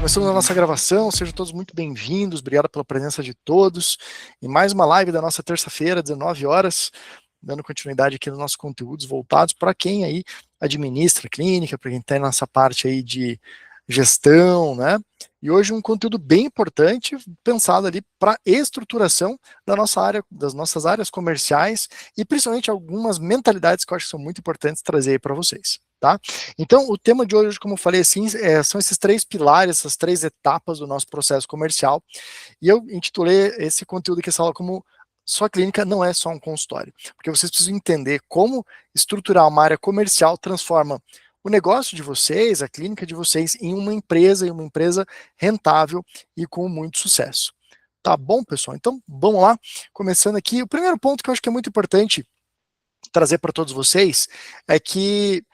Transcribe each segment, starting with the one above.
Começando a nossa gravação, sejam todos muito bem-vindos, obrigado pela presença de todos. E mais uma live da nossa terça-feira, 19 horas, dando continuidade aqui nos nossos conteúdos voltados para quem aí administra clínica, para quem tem nessa parte aí de gestão, né? E hoje um conteúdo bem importante, pensado ali para estruturação da nossa área, das nossas áreas comerciais e principalmente algumas mentalidades que eu acho que são muito importantes trazer aí para vocês. Tá? Então, o tema de hoje, como eu falei assim, são esses três pilares, essas três etapas do nosso processo comercial. E eu intitulei esse conteúdo aqui, essa aula, como sua clínica não é só um consultório. Porque vocês precisam entender como estruturar uma área comercial transforma o negócio de vocês, a clínica de vocês, em uma empresa rentável e com muito sucesso. Tá bom, pessoal? Então, vamos lá. Começando aqui, o primeiro ponto que eu acho que é muito importante trazer para todos vocês é que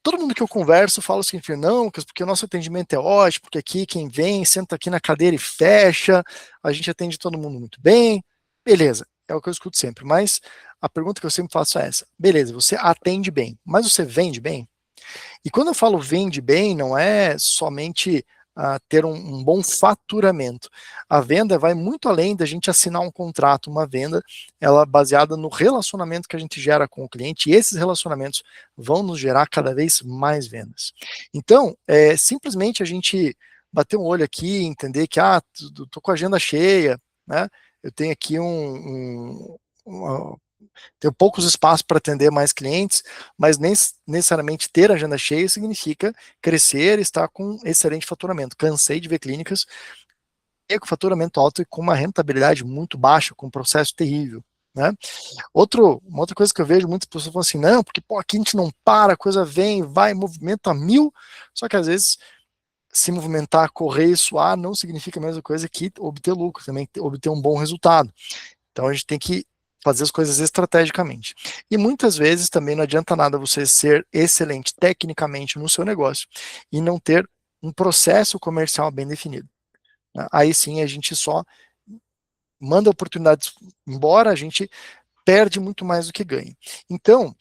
todo mundo que eu converso fala o seguinte: não, porque o nosso atendimento é ótimo, porque aqui quem vem, senta aqui na cadeira e fecha, a gente atende todo mundo muito bem. Beleza, é o que eu escuto sempre, mas a pergunta que eu sempre faço é essa: beleza, você atende bem, mas você vende bem? E quando eu falo vende bem, não é somente ter um bom faturamento. A venda vai muito além da gente assinar um contrato, uma venda, ela é baseada no relacionamento que a gente gera com o cliente, e esses relacionamentos vão nos gerar cada vez mais vendas. Então, simplesmente a gente bater um olho aqui, entender que, tô com a agenda cheia, né? Eu tenho aqui tenho poucos espaços para atender mais clientes, mas nem necessariamente ter agenda cheia significa crescer e estar com excelente faturamento. Cansei de ver clínicas com faturamento alto e com uma rentabilidade muito baixa, com um processo terrível. Né? Uma outra coisa que eu vejo, muitas pessoas falam assim: não, porque pô, aqui a gente não para, a coisa vem, vai, movimenta mil, só que às vezes se movimentar, correr e suar não significa a mesma coisa que obter lucro, também obter um bom resultado. Então a gente tem que fazer as coisas estrategicamente. E muitas vezes também não adianta nada você ser excelente tecnicamente no seu negócio e não ter um processo comercial bem definido. Aí sim a gente só manda oportunidades embora, a gente perde muito mais do que ganha. Então,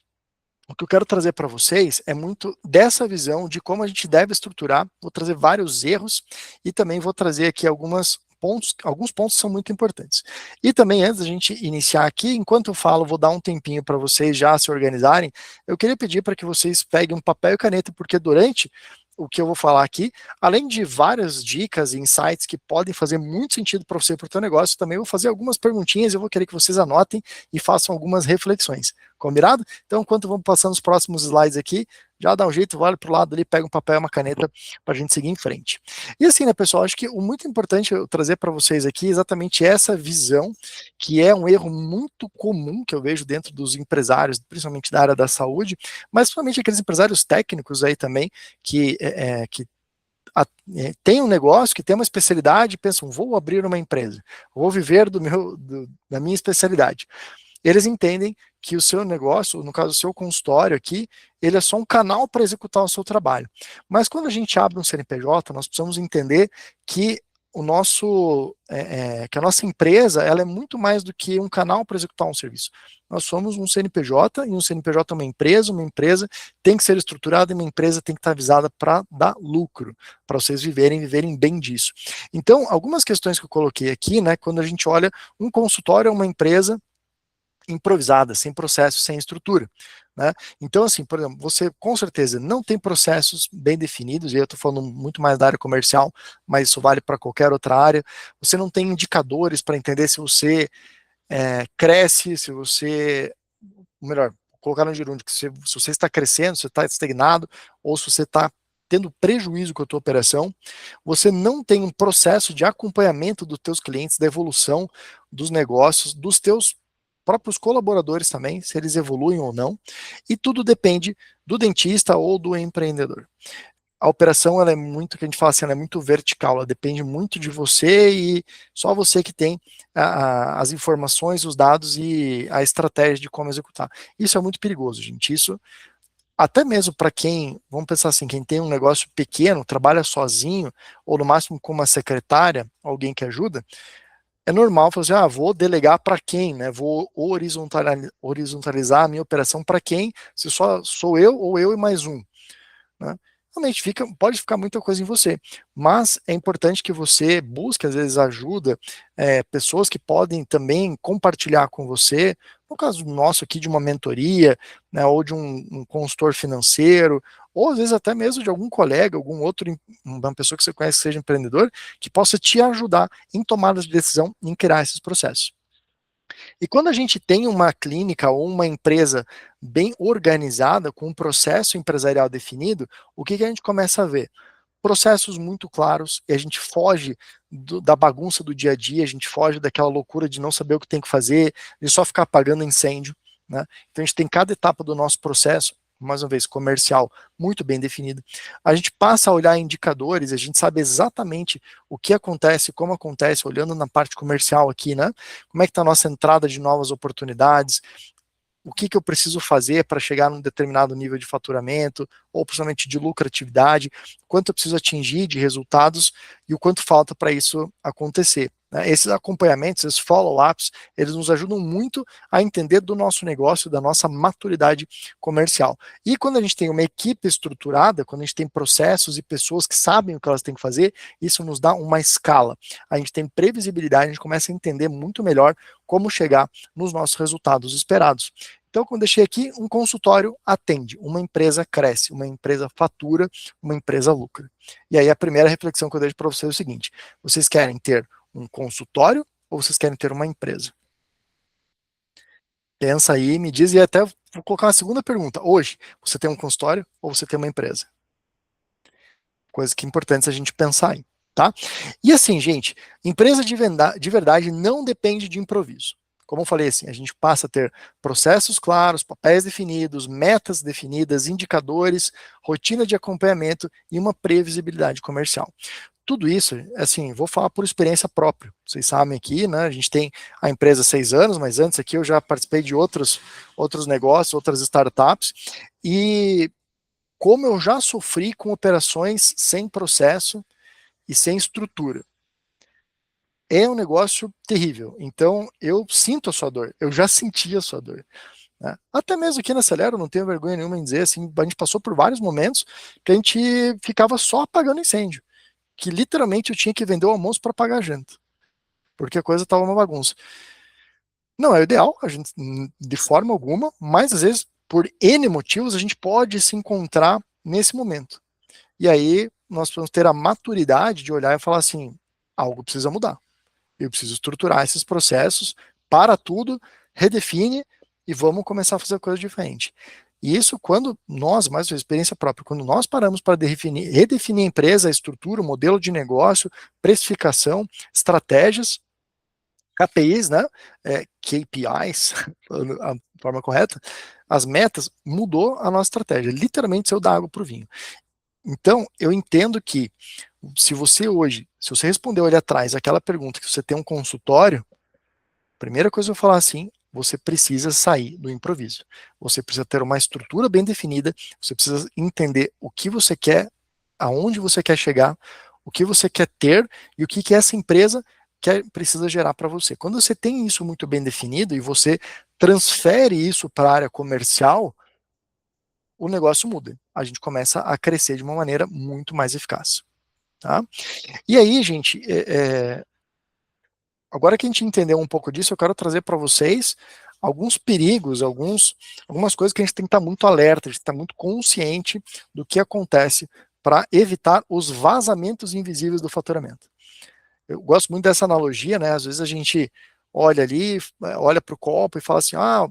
o que eu quero trazer para vocês é muito dessa visão de como a gente deve estruturar. Vou trazer vários erros e também vou trazer aqui alguns pontos são muito importantes. E também, antes da gente iniciar aqui, enquanto eu falo, vou dar um tempinho para vocês já se organizarem. Eu queria pedir para que vocês peguem um papel e caneta, porque durante o que eu vou falar aqui, além de várias dicas e insights que podem fazer muito sentido para você e para o seu negócio, também vou fazer algumas perguntinhas e eu vou querer que vocês anotem e façam algumas reflexões. Combinado? Então, enquanto vamos passando os próximos slides aqui, já dá um jeito, vai para o lado ali, pega um papel e uma caneta para a gente seguir em frente. E assim, né, pessoal, acho que o muito importante eu trazer para vocês aqui é exatamente essa visão, que é um erro muito comum que eu vejo dentro dos empresários, principalmente da área da saúde, mas principalmente aqueles empresários técnicos aí também, que tem um negócio, que tem uma especialidade, e pensam: vou abrir uma empresa, vou viver da minha especialidade. Eles entendem que o seu negócio, no caso o seu consultório aqui, ele é só um canal para executar o seu trabalho. Mas quando a gente abre um CNPJ, nós precisamos entender que que a nossa empresa, ela é muito mais do que um canal para executar um serviço. Nós somos um CNPJ, e um CNPJ é uma empresa tem que ser estruturada, e uma empresa tem que estar avisada para dar lucro, para vocês viverem bem disso. Então, algumas questões que eu coloquei aqui, né, quando a gente olha um consultório, é uma empresa improvisada, sem processo, sem estrutura. Né? Então, assim, por exemplo, você com certeza não tem processos bem definidos, e eu estou falando muito mais da área comercial, mas isso vale para qualquer outra área. Você não tem indicadores para entender se você cresce, se você, melhor, colocar no gerúndio, que se você está crescendo, se você está estagnado, ou se você está tendo prejuízo com a tua operação. Você não tem um processo de acompanhamento dos teus clientes, da evolução dos negócios, dos teus próprios colaboradores também, se eles evoluem ou não, e tudo depende do dentista ou do empreendedor. A operação, ela é muito, que a gente fala assim, ela é muito vertical, ela depende muito de você e só você que tem as informações, os dados e a estratégia de como executar. Isso é muito perigoso, gente. Isso, até mesmo para quem, vamos pensar assim, quem tem um negócio pequeno, trabalha sozinho, ou no máximo com uma secretária, alguém que ajuda, é normal falar assim: vou delegar para quem, né? Vou horizontalizar a minha operação para quem, se só sou eu ou eu e mais um. Né? realmente pode ficar muita coisa em você, mas é importante que você busque, às vezes, ajuda, pessoas que podem também compartilhar com você, no caso nosso aqui, de uma mentoria, né, ou de um consultor financeiro, ou às vezes até mesmo de algum colega, algum outro, uma pessoa que você conhece que seja empreendedor, que possa te ajudar em tomadas de decisão, em criar esses processos. E quando a gente tem uma clínica ou uma empresa bem organizada, com um processo empresarial definido, o que a gente começa a ver? Processos muito claros, e a gente foge da bagunça do dia a dia, a gente foge daquela loucura de não saber o que tem que fazer, de só ficar apagando incêndio, né? Então a gente tem cada etapa do nosso processo, mais uma vez, comercial, muito bem definido. A gente passa a olhar indicadores, a gente sabe exatamente o que acontece, como acontece, olhando na parte comercial aqui, né? Como é que está a nossa entrada de novas oportunidades, o que eu preciso fazer para chegar num determinado nível de faturamento, ou principalmente de lucratividade, quanto eu preciso atingir de resultados e o quanto falta para isso acontecer. Né? Esses acompanhamentos, esses follow-ups, eles nos ajudam muito a entender do nosso negócio, da nossa maturidade comercial. E quando a gente tem uma equipe estruturada, quando a gente tem processos e pessoas que sabem o que elas têm que fazer, isso nos dá uma escala. A gente tem previsibilidade, a gente começa a entender muito melhor como chegar nos nossos resultados esperados. Então, quando eu deixei aqui, um consultório atende, uma empresa cresce, uma empresa fatura, uma empresa lucra. E aí a primeira reflexão que eu deixo para vocês é o seguinte: vocês querem ter um consultório ou vocês querem ter uma empresa? Pensa aí, me diz, e até vou colocar uma segunda pergunta. Hoje, você tem um consultório ou você tem uma empresa? Coisa que é importante a gente pensar aí, tá? E assim, gente, empresa de verdade não depende de improviso. Como eu falei, assim, a gente passa a ter processos claros, papéis definidos, metas definidas, indicadores, rotina de acompanhamento e uma previsibilidade comercial. Tudo isso, assim, vou falar por experiência própria. Vocês sabem aqui, né? A gente tem a empresa há 6 anos, mas antes aqui eu já participei de outros negócios, outras startups, e como eu já sofri com operações sem processo e sem estrutura. É um negócio terrível. Então, eu sinto a sua dor, eu já senti a sua dor. Né? Até mesmo aqui na Celero, não tenho vergonha nenhuma em dizer, assim, a gente passou por vários momentos que a gente ficava só apagando incêndio, que literalmente eu tinha que vender o almoço para pagar a janta, porque a coisa estava uma bagunça. Não é o ideal, a gente, de forma alguma, mas às vezes, por N motivos, a gente pode se encontrar nesse momento. E aí nós precisamos ter a maturidade de olhar e falar assim: algo precisa mudar. Eu preciso estruturar esses processos, para tudo, redefine e vamos começar a fazer coisa diferente. E isso quando nós, mais uma experiência própria, quando nós paramos para redefinir a empresa, a estrutura, o modelo de negócio, precificação, estratégias, KPIs, né? KPIs, a forma correta, as metas, mudou a nossa estratégia. Literalmente saiu da água para o vinho. Então, eu entendo que se você respondeu ali atrás aquela pergunta que você tem um consultório, a primeira coisa que eu vou falar assim, você precisa sair do improviso. Você precisa ter uma estrutura bem definida, você precisa entender o que você quer, aonde você quer chegar, o que você quer ter e o que essa empresa precisa gerar para você. Quando você tem isso muito bem definido e você transfere isso para a área comercial, o negócio muda. A gente começa a crescer de uma maneira muito mais eficaz. Tá? E aí, gente, agora que a gente entendeu um pouco disso, eu quero trazer para vocês alguns perigos, algumas coisas que a gente tem que estar muito alerta, a gente tem que estar muito consciente do que acontece para evitar os vazamentos invisíveis do faturamento. Eu gosto muito dessa analogia, né? Às vezes a gente olha ali, olha para o copo e fala assim: ah,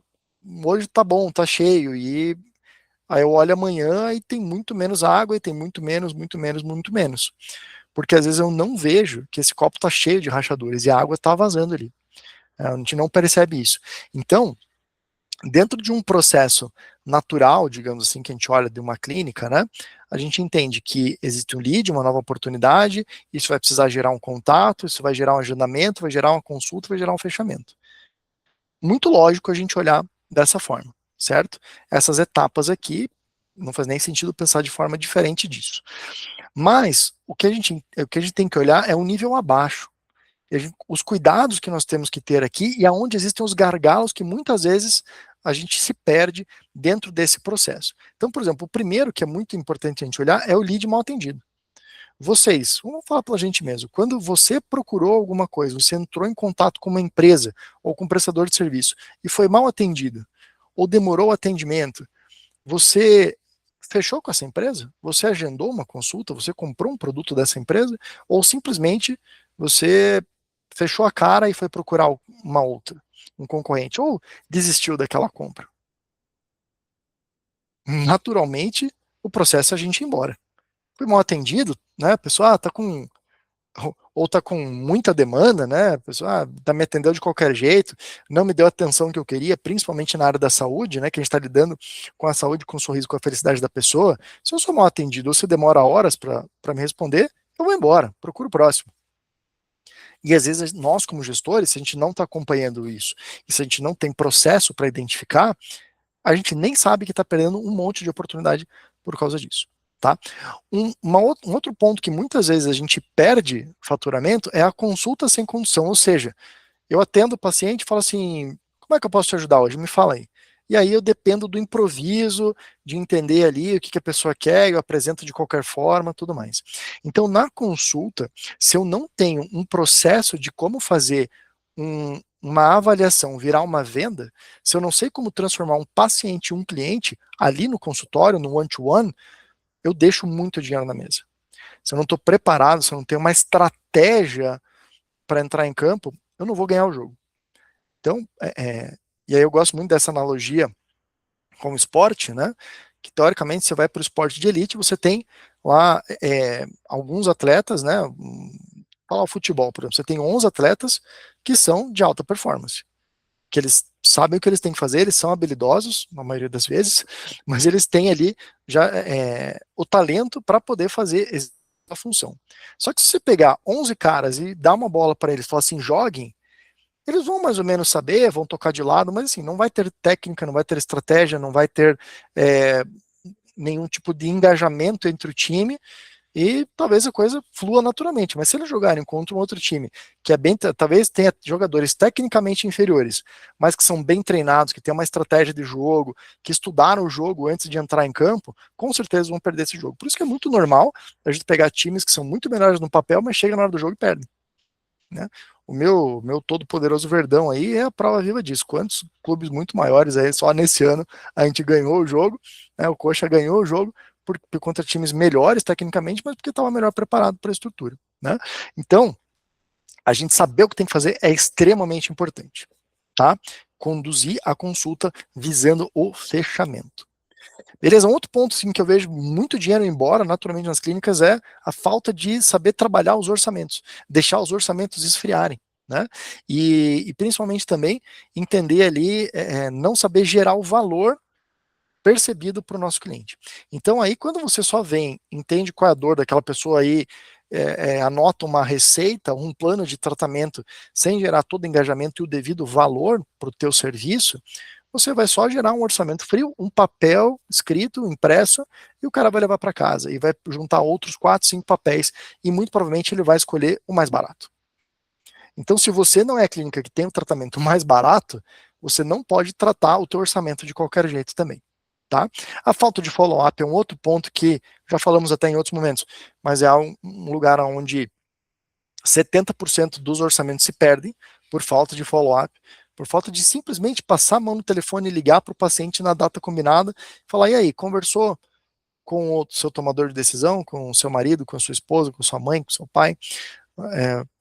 hoje tá bom, tá cheio, e aí eu olho amanhã e tem muito menos água, e tem muito menos, muito menos, muito menos. Porque às vezes eu não vejo que esse copo está cheio de rachaduras e a água está vazando ali. A gente não percebe isso. Então, dentro de um processo natural, digamos assim, que a gente olha de uma clínica, né? A gente entende que existe um lead, uma nova oportunidade, isso vai precisar gerar um contato, isso vai gerar um agendamento, vai gerar uma consulta, vai gerar um fechamento. Muito lógico a gente olhar dessa forma, certo? Essas etapas aqui, não faz nem sentido pensar de forma diferente disso. Mas o que a gente tem que olhar é um nível abaixo. Os cuidados que nós temos que ter aqui e aonde existem os gargalos que muitas vezes a gente se perde dentro desse processo. Então, por exemplo, o primeiro que é muito importante a gente olhar é o lead mal atendido. Vocês, vamos falar pela gente mesmo, quando você procurou alguma coisa, você entrou em contato com uma empresa ou com um prestador de serviço e foi mal atendido, ou demorou o atendimento, você fechou com essa empresa? Você agendou uma consulta? Você comprou um produto dessa empresa? Ou simplesmente você fechou a cara e foi procurar uma outra, um concorrente? Ou desistiu daquela compra? Naturalmente, o processo é a gente ir embora. Foi mal atendido, né? A pessoa tá com ou tá com muita demanda, né? A pessoa tá me atendendo de qualquer jeito, não me deu a atenção que eu queria, principalmente na área da saúde, né? Que a gente está lidando com a saúde, com o sorriso, com a felicidade da pessoa. Se eu sou mal atendido ou se demora horas para me responder, eu vou embora, procuro o próximo. E às vezes nós, como gestores, se a gente não está acompanhando isso, e se a gente não tem processo para identificar, a gente nem sabe que está perdendo um monte de oportunidade por causa disso. Tá? Um outro ponto que muitas vezes a gente perde faturamento é a consulta sem condição, ou seja, eu atendo o paciente e falo assim, como é que eu posso te ajudar hoje? Me fala aí. E aí eu dependo do improviso, de entender ali o que a pessoa quer, eu apresento de qualquer forma, tudo mais. Então, na consulta, se eu não tenho um processo de como fazer uma avaliação virar uma venda, se eu não sei como transformar um paciente em um cliente ali no consultório, no one-to-one, eu deixo muito dinheiro na mesa. Se eu não estou preparado, se eu não tenho uma estratégia para entrar em campo, eu não vou ganhar o jogo. Então, e aí eu gosto muito dessa analogia com o esporte, né? Que teoricamente você vai para o esporte de elite, você tem lá alguns atletas, né? Fala o futebol, por exemplo, você tem 11 atletas que são de alta performance, que eles sabem o que eles têm que fazer, eles são habilidosos, na maioria das vezes, mas eles têm ali já o talento para poder fazer a função. Só que se você pegar 11 caras e dar uma bola para eles e falar assim, joguem, eles vão mais ou menos saber, vão tocar de lado, mas assim, não vai ter técnica, não vai ter estratégia, não vai ter nenhum tipo de engajamento entre o time, e talvez a coisa flua naturalmente. Mas se eles jogarem contra um outro time que é bem, talvez tenha jogadores tecnicamente inferiores, mas que são bem treinados, que têm uma estratégia de jogo, que estudaram o jogo antes de entrar em campo, com certeza vão perder esse jogo. Por isso que é muito normal a gente pegar times que são muito melhores no papel, mas chega na hora do jogo e perdem. Né? O meu todo-poderoso Verdão aí é a prova viva disso. Quantos clubes muito maiores aí, só nesse ano a gente ganhou o jogo, né? O Coxa ganhou o jogo por contra times melhores tecnicamente, mas porque estava melhor preparado para a estrutura. Né? Então, a gente saber o que tem que fazer é extremamente importante. Tá? Conduzir a consulta visando o fechamento. Beleza? Um outro ponto sim, que eu vejo muito dinheiro embora naturalmente nas clínicas é a falta de saber trabalhar os orçamentos, deixar os orçamentos esfriarem. Né? E principalmente também entender ali, não saber gerar o valor percebido para o nosso cliente. Então aí quando você só vem, entende qual é a dor daquela pessoa aí, anota uma receita, um plano de tratamento sem gerar todo o engajamento e o devido valor para o teu serviço, você vai só gerar um orçamento frio, um papel escrito, impresso, e o cara vai levar para casa e vai juntar outros 4, 5 papéis e muito provavelmente ele vai escolher o mais barato. Então, se você não é a clínica que tem o tratamento mais barato, você não pode tratar o teu orçamento de qualquer jeito também. Tá? A falta de follow-up é um outro ponto que já falamos até em outros momentos, mas é um lugar onde 70% dos orçamentos se perdem por falta de follow-up, por falta de simplesmente passar a mão no telefone e ligar para o paciente na data combinada, falar, e aí, conversou com o seu tomador de decisão, com o seu marido, com a sua esposa, com sua mãe, com seu pai,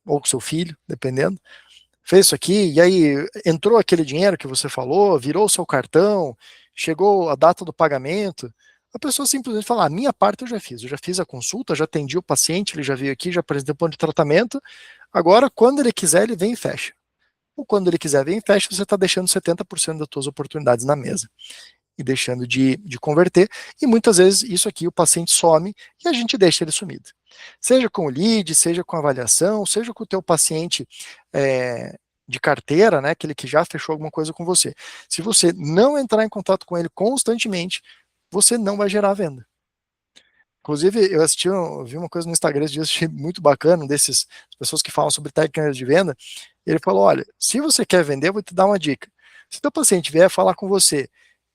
ou com seu filho, dependendo, fez isso aqui, e aí entrou aquele dinheiro que você falou, virou o seu cartão, chegou a data do pagamento, a pessoa simplesmente fala, a minha parte eu já fiz a consulta, já atendi o paciente, ele já veio aqui, já apresentou o plano de tratamento, agora quando ele quiser ele vem e fecha. Ou quando ele quiser vem e fecha, você está deixando 70% das suas oportunidades na mesa e deixando de converter, e muitas vezes isso aqui o paciente some e a gente deixa ele sumido. Seja com o lead, seja com a avaliação, seja com o teu paciente de carteira, né, aquele que já fechou alguma coisa com você. Se você não entrar em contato com ele constantemente, você não vai gerar venda. Inclusive, eu vi uma coisa no Instagram esses dias, achei muito bacana, desses pessoas que falam sobre técnicas de venda. Ele falou: olha, se você quer vender, eu vou te dar uma dica. Se o teu paciente vier falar com você,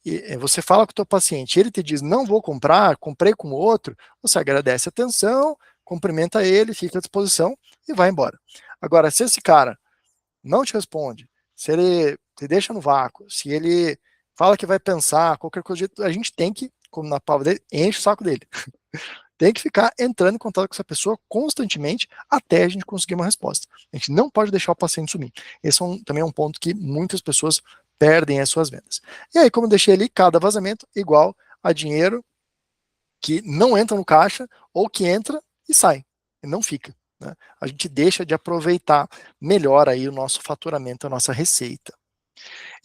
e você fala com o teu paciente, ele te diz, não vou comprar, comprei com outro, você agradece a atenção, cumprimenta ele, fica à disposição e vai embora. Agora, se esse cara não te responde, se ele te deixa no vácuo, se ele fala que vai pensar, qualquer coisa, a gente tem que, como na palavra dele, enche o saco dele. Tem que ficar entrando em contato com essa pessoa constantemente até a gente conseguir uma resposta. A gente não pode deixar o paciente sumir. Esse também é um ponto que muitas pessoas perdem as suas vendas. E aí, como eu deixei ali, cada vazamento igual a dinheiro que não entra no caixa ou que entra e sai, e não fica. Né? A gente deixa de aproveitar melhor aí o nosso faturamento, a nossa receita.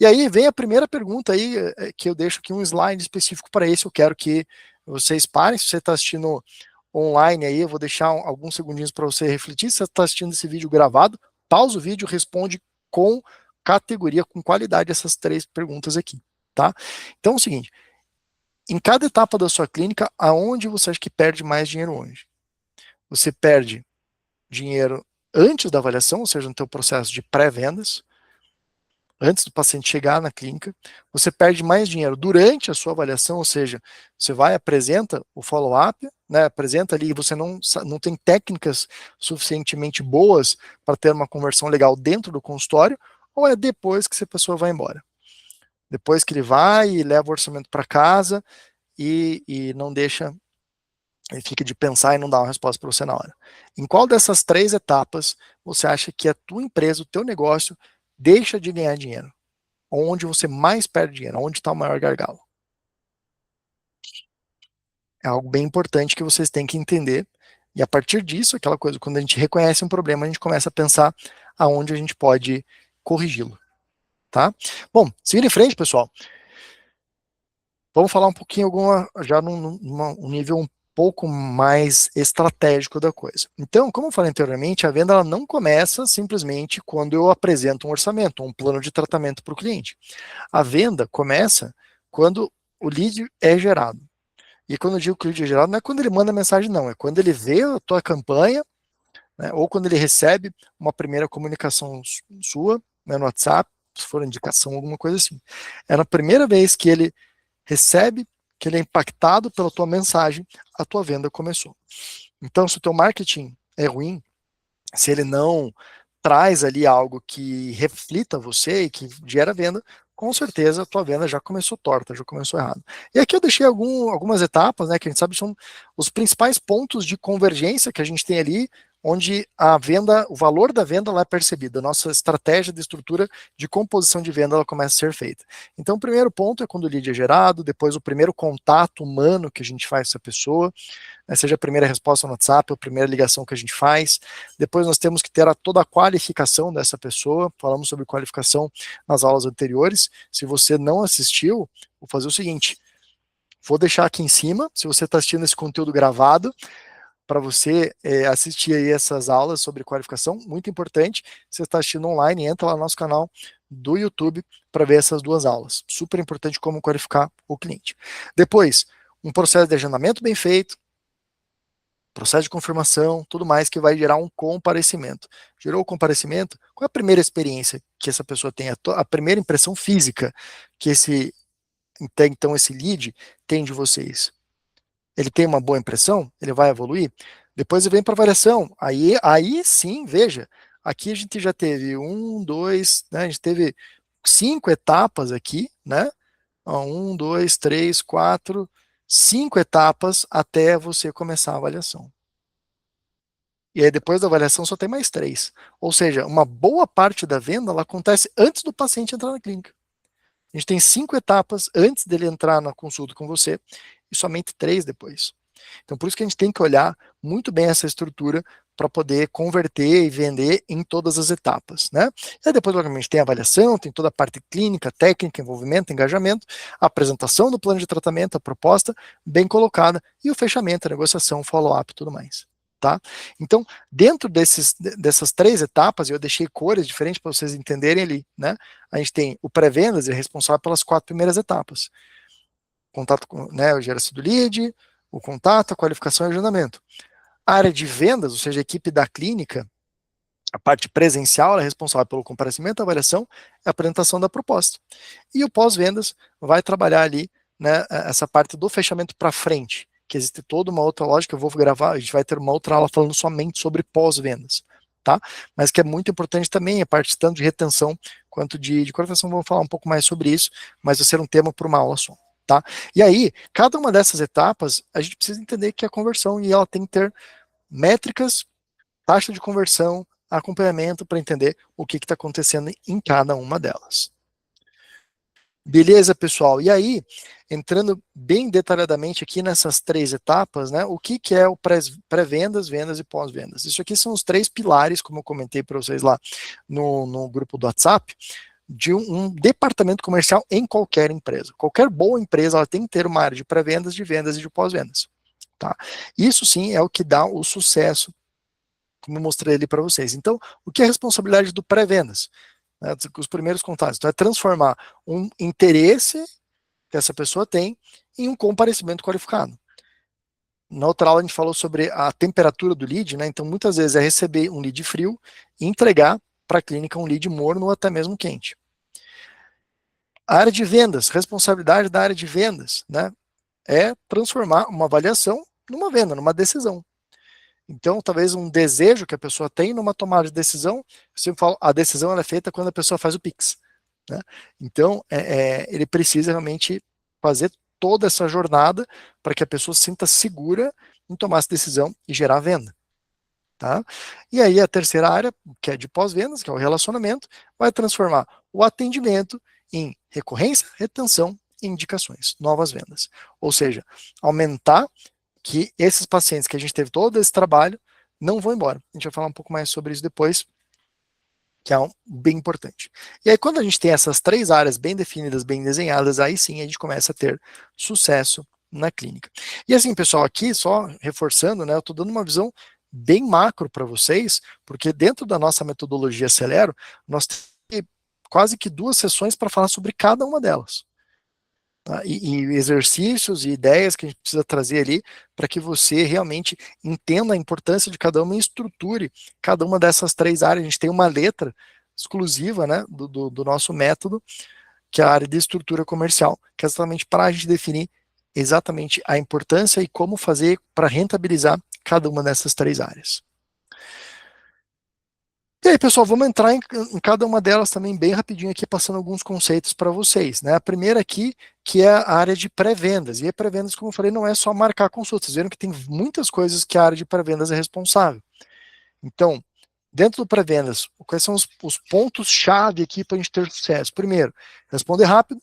E aí vem a primeira pergunta aí, que eu deixo aqui um slide específico para esse, eu quero que vocês parem, se você está assistindo online aí, eu vou deixar alguns segundinhos para você refletir, se você está assistindo esse vídeo gravado, pausa o vídeo, responde com categoria, com qualidade essas 3 perguntas aqui, tá? Então é o seguinte, em cada etapa da sua clínica, aonde você acha que perde mais dinheiro hoje? Você perde dinheiro antes da avaliação, ou seja, no teu processo de pré-vendas, antes do paciente chegar na clínica, você perde mais dinheiro durante a sua avaliação, ou seja, você vai, apresenta o follow-up, né, apresenta ali, e você não tem técnicas suficientemente boas para ter uma conversão legal dentro do consultório, ou é depois que essa pessoa vai embora? Depois que ele vai e leva o orçamento para casa e não deixa, ele fica de pensar e não dá uma resposta para você na hora. Em qual dessas 3 etapas você acha que a tua empresa, o teu negócio, deixa de ganhar dinheiro? Onde você mais perde dinheiro? Onde está o maior gargalo? É algo bem importante que vocês têm que entender. E a partir disso, aquela coisa, quando a gente reconhece um problema, a gente começa a pensar aonde a gente pode corrigi-lo. Tá? Bom, seguindo em frente, pessoal, vamos falar um pouquinho já num nível um pouco mais estratégico da coisa. Então, como eu falei anteriormente, a venda ela não começa simplesmente quando eu apresento um orçamento, um plano de tratamento para o cliente. A venda começa quando o lead é gerado. E quando eu digo que o lead é gerado, não é quando ele manda mensagem, não. É quando ele vê a tua campanha, né, ou quando ele recebe uma primeira comunicação sua, né, no WhatsApp, se for indicação, alguma coisa assim. É na primeira vez que ele recebe, que ele é impactado pela tua mensagem, a tua venda começou. Então, se o teu marketing é ruim, se ele não traz ali algo que reflita você e que gera venda, com certeza a tua venda já começou torta, já começou errado. E aqui eu deixei algumas etapas, né, que a gente sabe são os principais pontos de convergência que a gente tem ali, onde a venda, o valor da venda lá é percebido, a nossa estratégia de estrutura de composição de venda ela começa a ser feita. Então o primeiro ponto é quando o lead é gerado, depois o primeiro contato humano que a gente faz com essa pessoa, né, seja a primeira resposta no WhatsApp, a primeira ligação que a gente faz. Depois nós temos que ter toda a qualificação dessa pessoa, falamos sobre qualificação nas aulas anteriores. Se você não assistiu, vou fazer o seguinte, vou deixar aqui em cima, se você está assistindo esse conteúdo gravado, para você assistir aí essas aulas sobre qualificação, muito importante, se você está assistindo online, entra lá no nosso canal do YouTube para ver essas 2 aulas, super importante como qualificar o cliente. Depois, um processo de agendamento bem feito, processo de confirmação, tudo mais que vai gerar um comparecimento. Gerou o comparecimento, qual é a primeira experiência que essa pessoa tem? A primeira impressão física que então esse lead tem de vocês? Ele tem uma boa impressão? Ele vai evoluir? Depois ele vem para avaliação. Aí sim, veja, aqui a gente já teve 1, 2, né? A gente teve 5 etapas aqui, né? 1, 2, 3, 4, 5 etapas até você começar a avaliação. E aí depois da avaliação só tem mais 3. Ou seja, uma boa parte da venda ela acontece antes do paciente entrar na clínica. A gente tem 5 etapas antes dele entrar na consulta com você e somente 3 depois. Então por isso que a gente tem que olhar muito bem essa estrutura para poder converter e vender em todas as etapas, né? E aí depois, obviamente, tem a avaliação, tem toda a parte clínica, técnica, envolvimento, engajamento, a apresentação do plano de tratamento, a proposta bem colocada e o fechamento, a negociação, follow-up e tudo mais. Tá? Então, dentro dessas 3 etapas, eu deixei cores diferentes para vocês entenderem ali, né? A gente tem o pré-vendas, ele é responsável pelas 4 primeiras etapas. Contato com, né, a geração do lead, o contato, a qualificação e o agendamento. A área de vendas, ou seja, a equipe da clínica, A parte presencial ela é responsável pelo comparecimento, avaliação e apresentação da proposta. E o pós-vendas vai trabalhar ali, né, essa parte do fechamento para frente, que existe toda uma outra lógica. Eu vou gravar, a gente vai ter uma outra aula falando somente sobre pós-vendas, tá? Mas que é muito importante também, a parte tanto de retenção quanto de contratação. Vamos falar um pouco mais sobre isso, mas vai ser um tema para uma aula só, tá? E aí, cada uma dessas etapas, a gente precisa entender que é a conversão e ela tem que ter métricas, taxa de conversão, acompanhamento para entender o que está acontecendo em cada uma delas. Beleza, pessoal? E aí, entrando bem detalhadamente aqui nessas 3 etapas, né? O que é o pré-vendas, vendas e pós-vendas? Isso aqui são os 3 pilares, como eu comentei para vocês lá no grupo do WhatsApp, de um departamento comercial em qualquer empresa. Qualquer boa empresa, ela tem que ter uma área de pré-vendas, de vendas e de pós-vendas. Tá? Isso sim é o que dá o sucesso, como eu mostrei ali para vocês. Então, o que é a responsabilidade do pré-vendas? Né, os primeiros contatos. Então, é transformar um interesse que essa pessoa tem em um comparecimento qualificado. Na outra aula, a gente falou sobre a temperatura do lead, né? Então, muitas vezes é receber um lead frio e entregar para a clínica um lead morno ou até mesmo quente. A área de vendas, responsabilidade da área de vendas, né? É transformar uma avaliação numa venda, numa decisão. Então, talvez um desejo que a pessoa tem numa tomada de decisão, eu sempre falo, a decisão ela é feita quando a pessoa faz o Pix. Né? Então, ele precisa realmente fazer toda essa jornada para que a pessoa se sinta segura em tomar essa decisão e gerar venda. Tá? E aí a terceira área, que é de pós-vendas, que é o relacionamento, vai transformar o atendimento em recorrência, retenção e indicações, novas vendas. Ou seja, aumentar que esses pacientes que a gente teve todo esse trabalho não vão embora. A gente vai falar um pouco mais sobre isso depois, que é bem importante. E aí, quando a gente tem essas 3 áreas bem definidas, bem desenhadas, aí sim a gente começa a ter sucesso na clínica. E assim, pessoal, aqui só reforçando, né, eu estou dando uma visão bem macro para vocês, porque dentro da nossa metodologia Acelero, nós temos quase que 2 sessões para falar sobre cada uma delas. Tá? E exercícios e ideias que a gente precisa trazer ali para que você realmente entenda a importância de cada uma e estruture cada uma dessas 3 áreas. A gente tem uma letra exclusiva, né, do nosso método, que é a área de estrutura comercial, que é exatamente para a gente definir exatamente a importância e como fazer para rentabilizar cada uma dessas 3 áreas. E aí, pessoal, vamos entrar em cada uma delas também bem rapidinho aqui, passando alguns conceitos para vocês. Né? A primeira aqui, que é a área de pré-vendas. E a pré-vendas, como eu falei, não é só marcar consultas. Vocês viram que tem muitas coisas que a área de pré-vendas é responsável. Então, dentro do pré-vendas, quais são os pontos-chave aqui para a gente ter sucesso? Primeiro, responder rápido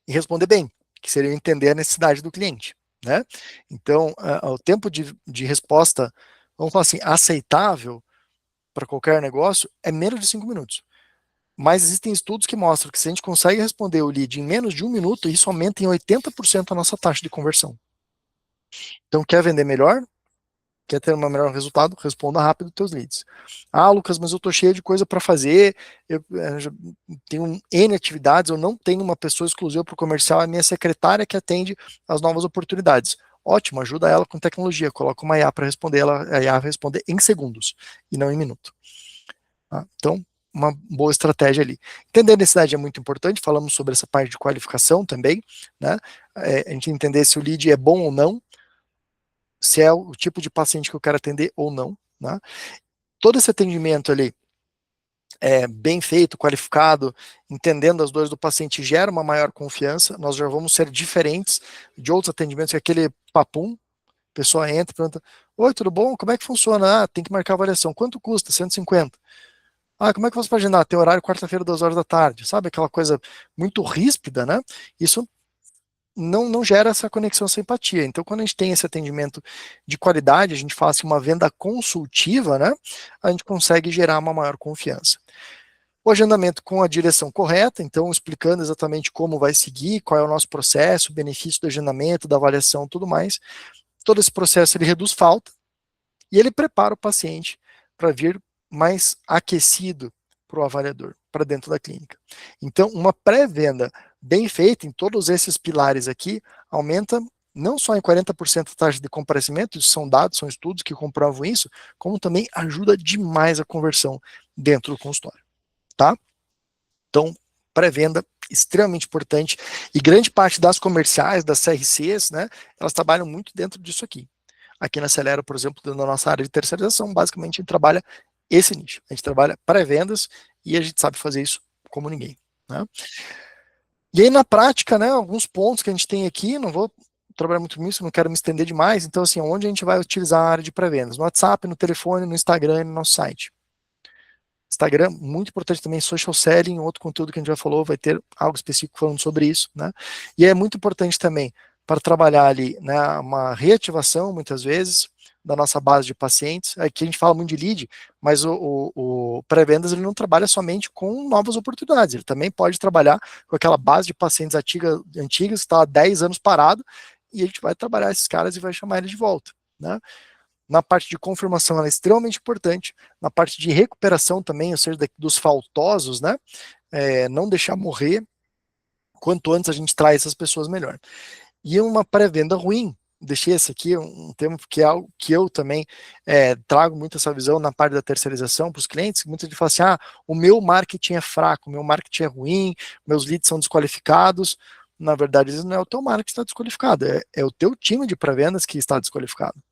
e responder bem, que seria entender a necessidade do cliente. Né? Então, o tempo de resposta, vamos falar assim, aceitável, para qualquer negócio é menos de 5 minutos. Mas existem estudos que mostram que se a gente consegue responder o lead em menos de 1 minuto, isso aumenta em 80% a nossa taxa de conversão. Então, quer vender melhor? Quer ter um melhor resultado? Responda rápido os teus leads. Ah, Lucas, mas eu estou cheio de coisa para fazer, eu tenho N atividades, eu não tenho uma pessoa exclusiva para o comercial, é a minha secretária que atende as novas oportunidades. Ótimo, ajuda ela com tecnologia, coloca uma IA para responder, a IA vai responder em segundos e não em minuto. Tá? Então, uma boa estratégia ali. Entender a necessidade é muito importante, falamos sobre essa parte de qualificação também, né? A gente entender se o lead é bom ou não, se é o tipo de paciente que eu quero atender ou não. Né? Todo esse atendimento ali, bem feito, qualificado, entendendo as dores do paciente, gera uma maior confiança, nós já vamos ser diferentes de outros atendimentos, que é aquele papum, a pessoa entra e pergunta, oi, tudo bom? Como é que funciona? Ah, tem que marcar a avaliação. Quanto custa? 150. Ah, como é que eu faço para agendar? Tem horário quarta-feira, 2 horas da tarde. Sabe, aquela coisa muito ríspida, né? Isso não gera essa conexão, essa empatia. Então, quando a gente tem esse atendimento de qualidade, a gente faz uma venda consultiva, né? A gente consegue gerar uma maior confiança. O agendamento com a direção correta, então explicando exatamente como vai seguir, qual é o nosso processo, o benefício do agendamento, da avaliação, tudo mais. Todo esse processo ele reduz falta e ele prepara o paciente para vir mais aquecido para o avaliador, para dentro da clínica. Então, uma pré-venda bem feita em todos esses pilares aqui, aumenta não só em 40% da taxa de comparecimento, isso são dados, são estudos que comprovam isso, como também ajuda demais a conversão dentro do consultório, tá? Então, pré-venda, extremamente importante, e grande parte das comerciais, das CRCs, né, elas trabalham muito dentro disso aqui. Aqui na Acelero, por exemplo, dentro da nossa área de terceirização, basicamente a gente trabalha esse nicho, a gente trabalha pré-vendas e a gente sabe fazer isso como ninguém, né? E aí, na prática, né, alguns pontos que a gente tem aqui, não vou trabalhar muito nisso, não quero me estender demais, então, assim, onde a gente vai utilizar a área de pré-vendas? No WhatsApp, no telefone, no Instagram e no nosso site. Instagram, muito importante também, social selling, outro conteúdo que a gente já falou, vai ter algo específico falando sobre isso, né? E é muito importante também para trabalhar ali, né, uma reativação, muitas vezes, da nossa base de pacientes. Aqui a gente fala muito de lead, mas o pré-vendas ele não trabalha somente com novas oportunidades, ele também pode trabalhar com aquela base de pacientes antigas que está há 10 anos parado, e a gente vai trabalhar esses caras e vai chamar eles de volta, né? Na parte de confirmação, ela é extremamente importante. Na parte de recuperação também, ou seja, dos faltosos, né? Não deixar morrer. Quanto antes a gente traz essas pessoas, melhor. E uma pré-venda ruim, deixei esse aqui um termo que é algo que eu também trago muito essa visão na parte da terceirização para os clientes. Muita gente fala assim: ah, o meu marketing é fraco, o meu marketing é ruim, meus leads são desqualificados. Na verdade, isso não é o teu marketing que está desqualificado, é o teu time de pré-vendas que está desqualificado,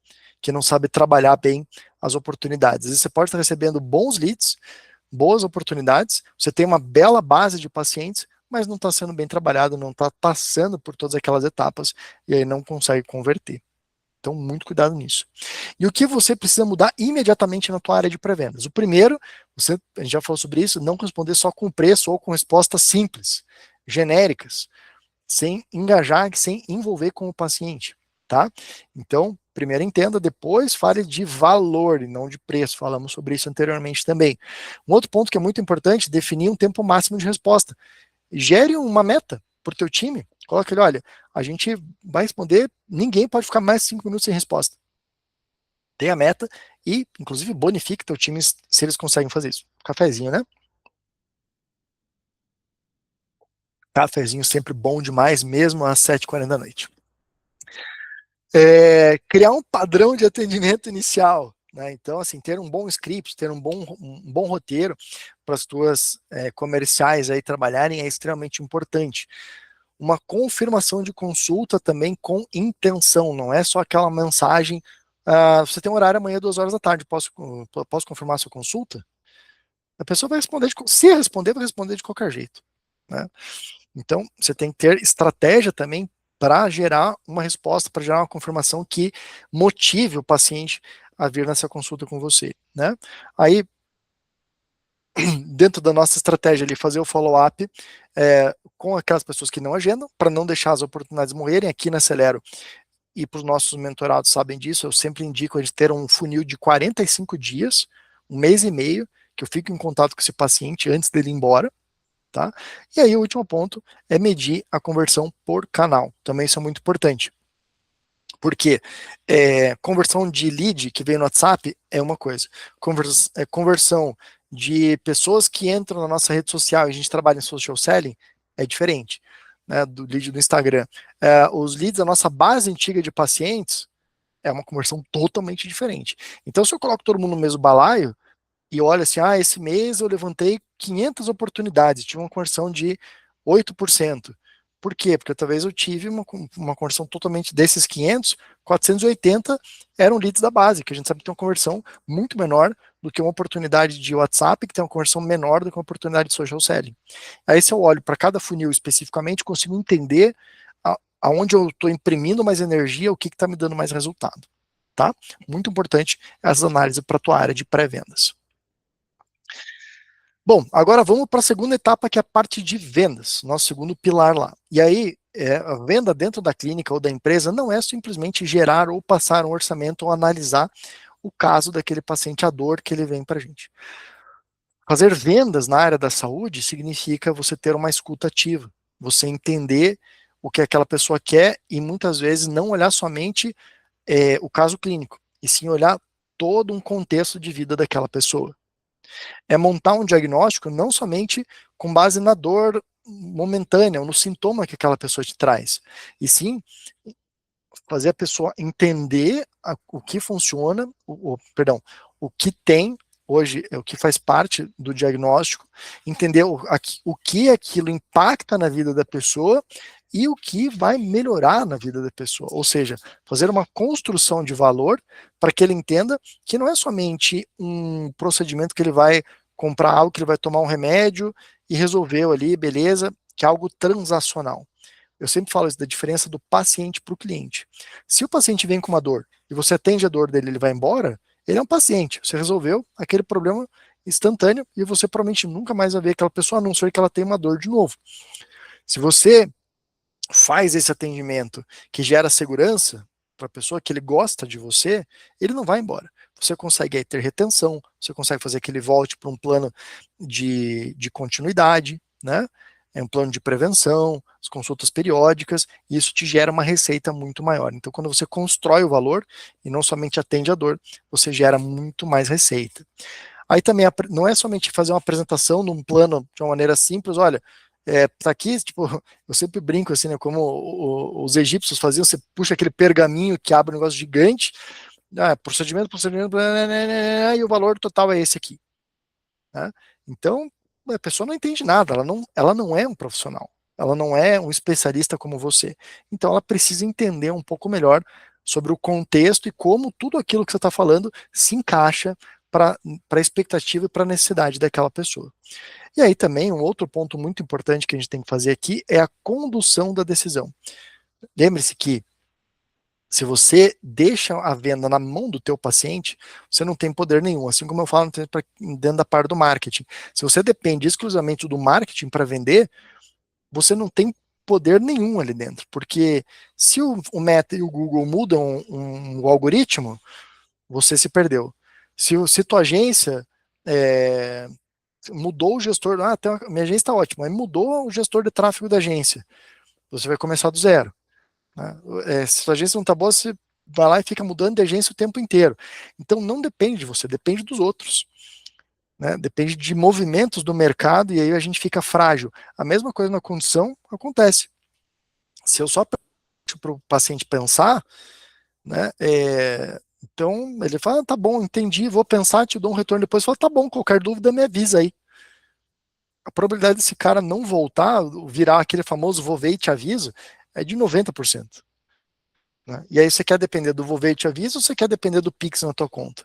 que não sabe trabalhar bem as oportunidades. Às vezes você pode estar recebendo bons leads, boas oportunidades, você tem uma bela base de pacientes, mas não está sendo bem trabalhado, não está passando por todas aquelas etapas e aí não consegue converter. Então, muito cuidado nisso. E o que você precisa mudar imediatamente na tua área de pré-vendas? O primeiro, a gente já falou sobre isso, não responder só com preço ou com respostas simples, genéricas, sem engajar, sem envolver com o paciente, tá? Então, primeiro entenda, depois fale de valor e não de preço. Falamos sobre isso anteriormente também. Um outro ponto que é muito importante, definir um tempo máximo de resposta. Gere uma meta para o teu time. Coloca ele, olha, a gente vai responder, ninguém pode ficar mais de 5 minutos sem resposta. Tenha a meta e, inclusive, bonifique teu time se eles conseguem fazer isso. Cafezinho, né? Cafezinho sempre bom demais, mesmo às 7h40 da noite. Criar um padrão de atendimento inicial, né? Então, assim, ter um bom script, ter um bom roteiro para as tuas comerciais aí trabalharem é extremamente importante. Uma confirmação de consulta também com intenção, não é só aquela mensagem, você tem um horário amanhã, 2 horas da tarde, posso confirmar a sua consulta? A pessoa vai responder, se responder, vai responder de qualquer jeito, né? Então, você tem que ter estratégia também para gerar uma resposta, para gerar uma confirmação que motive o paciente a vir nessa consulta com você, né? Aí, dentro da nossa estratégia ali, fazer o follow-up com aquelas pessoas que não agendam, para não deixar as oportunidades morrerem. Aqui na Acelero, e para os nossos mentorados sabem disso, eu sempre indico a gente ter um funil de 45 dias, 1 mês e meio, que eu fico em contato com esse paciente antes dele ir embora, tá? E aí o último ponto é medir a conversão por canal. Também isso é muito importante. Porque conversão de lead que vem no WhatsApp é uma coisa. Conversão de pessoas que entram na nossa rede social e a gente trabalha em social selling é diferente, né, do lead do Instagram. Os leads da nossa base antiga de pacientes é uma conversão totalmente diferente. Então, se eu coloco todo mundo no mesmo balaio, e olha assim, esse mês eu levantei 500 oportunidades, tive uma conversão de 8%. Por quê? Porque talvez eu tive uma conversão totalmente desses 500, 480 eram leads da base, que a gente sabe que tem uma conversão muito menor do que uma oportunidade de WhatsApp, que tem uma conversão menor do que uma oportunidade de social selling. Aí se eu olho para cada funil especificamente, consigo entender aonde eu estou imprimindo mais energia, o que está me dando mais resultado. Tá? Muito importante essas análises para a tua área de pré-vendas. Bom, agora vamos para a segunda etapa, que é a parte de vendas, nosso segundo pilar lá. E aí, a venda dentro da clínica ou da empresa não é simplesmente gerar ou passar um orçamento ou analisar o caso daquele paciente, a dor que ele vem para a gente. Fazer vendas na área da saúde significa você ter uma escuta ativa, você entender o que aquela pessoa quer e muitas vezes não olhar somente o caso clínico, e sim olhar todo um contexto de vida daquela pessoa. É montar um diagnóstico não somente com base na dor momentânea ou no sintoma que aquela pessoa te traz, e sim fazer a pessoa entender o que funciona, perdão, o que tem hoje, o que faz parte do diagnóstico, entender o que aquilo impacta na vida da pessoa e o que vai melhorar na vida da pessoa. Ou seja, fazer uma construção de valor para que ele entenda que não é somente um procedimento que ele vai comprar algo, que ele vai tomar um remédio e resolveu ali, beleza, que é algo transacional. Eu sempre falo isso da diferença do paciente para o cliente. Se o paciente vem com uma dor e você atende a dor dele, ele vai embora, ele é um paciente. Você resolveu aquele problema instantâneo e você provavelmente nunca mais vai ver aquela pessoa, a não ser que ela tenha uma dor de novo. Se você faz esse atendimento que gera segurança para a pessoa, que ele gosta de você, ele não vai embora. Você consegue aí ter retenção, você consegue fazer que ele volte para um plano de continuidade, né? É um plano de prevenção, as consultas periódicas, e isso te gera uma receita muito maior. Então, quando você constrói o valor e não somente atende a dor, você gera muito mais receita. Aí também não é somente fazer uma apresentação num plano de uma maneira simples, olha, tá aqui, tipo, eu sempre brinco assim, né, como os egípcios faziam, você puxa aquele pergaminho que abre um negócio gigante, procedimento, e o valor total é esse aqui. Né? Então, a pessoa não entende nada, ela não é um profissional, ela não é um especialista como você. Então, ela precisa entender um pouco melhor sobre o contexto e como tudo aquilo que você está falando se encaixa para a expectativa e para a necessidade daquela pessoa. E aí também um outro ponto muito importante que a gente tem que fazer aqui é a condução da decisão. Lembre-se que se você deixa a venda na mão do teu paciente, você não tem poder nenhum. Assim como eu falo dentro da parte do marketing. Se você depende exclusivamente do marketing para vender, você não tem poder nenhum ali dentro. Porque se o Meta e o Google mudam o algoritmo, você se perdeu. Se tua agência mudou o gestor, minha agência está ótima, mas mudou o gestor de tráfego da agência, você vai começar do zero. Né? Se a sua agência não está boa, você vai lá e fica mudando de agência o tempo inteiro. Então não depende de você, depende dos outros. Né? Depende de movimentos do mercado e aí a gente fica frágil. A mesma coisa na condição acontece. Se eu só para o paciente pensar, né, então ele fala, tá bom, entendi, vou pensar, te dou um retorno depois. Fala, tá bom, qualquer dúvida me avisa aí. A probabilidade desse cara não voltar, virar aquele famoso vou ver e te aviso, é de 90%. Né? E aí você quer depender do vou ver e te aviso ou você quer depender do Pix na tua conta?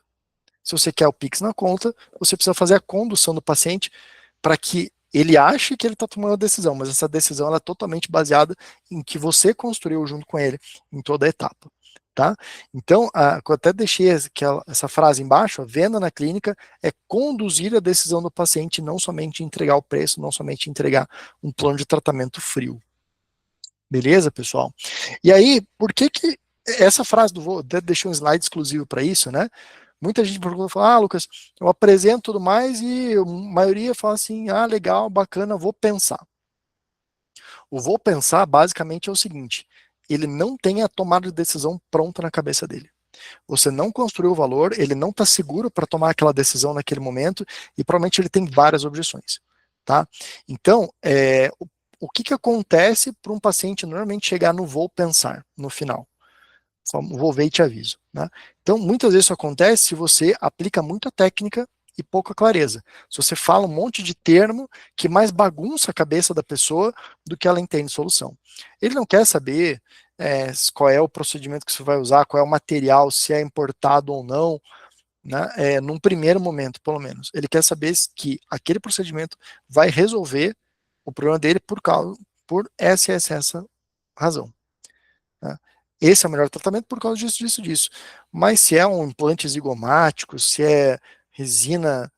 Se você quer o Pix na conta, você precisa fazer a condução do paciente para que ele ache que ele está tomando a decisão, mas essa decisão ela é totalmente baseada em que você construiu junto com ele em toda a etapa. Tá? Então, eu até deixei essa frase embaixo, a venda na clínica é conduzir a decisão do paciente, não somente entregar o preço, não somente entregar um plano de tratamento frio. Beleza, pessoal? E aí, por que essa frase do vou, até deixei um slide exclusivo para isso, né? Muita gente pergunta, fala, Lucas, eu apresento tudo mais e a maioria fala assim, legal, bacana, vou pensar. O vou pensar, basicamente, é o seguinte, ele não tem a tomada de decisão pronta na cabeça dele. Você não construiu o valor, ele não está seguro para tomar aquela decisão naquele momento e provavelmente ele tem várias objeções. Tá? Então, o que acontece para um paciente normalmente chegar no vou pensar, no final? Vou ver e te aviso. Né? Então, muitas vezes isso acontece se você aplica muita técnica e pouca clareza. Se você fala um monte de termo que mais bagunça a cabeça da pessoa do que ela entende solução. Ele não quer saber qual é o procedimento que você vai usar, qual é o material, se é importado ou não, né? Num primeiro momento, pelo menos. Ele quer saber que aquele procedimento vai resolver o problema dele por essa razão. Né? Esse é o melhor tratamento por causa disso. Mas se é um implante zigomático, se é resina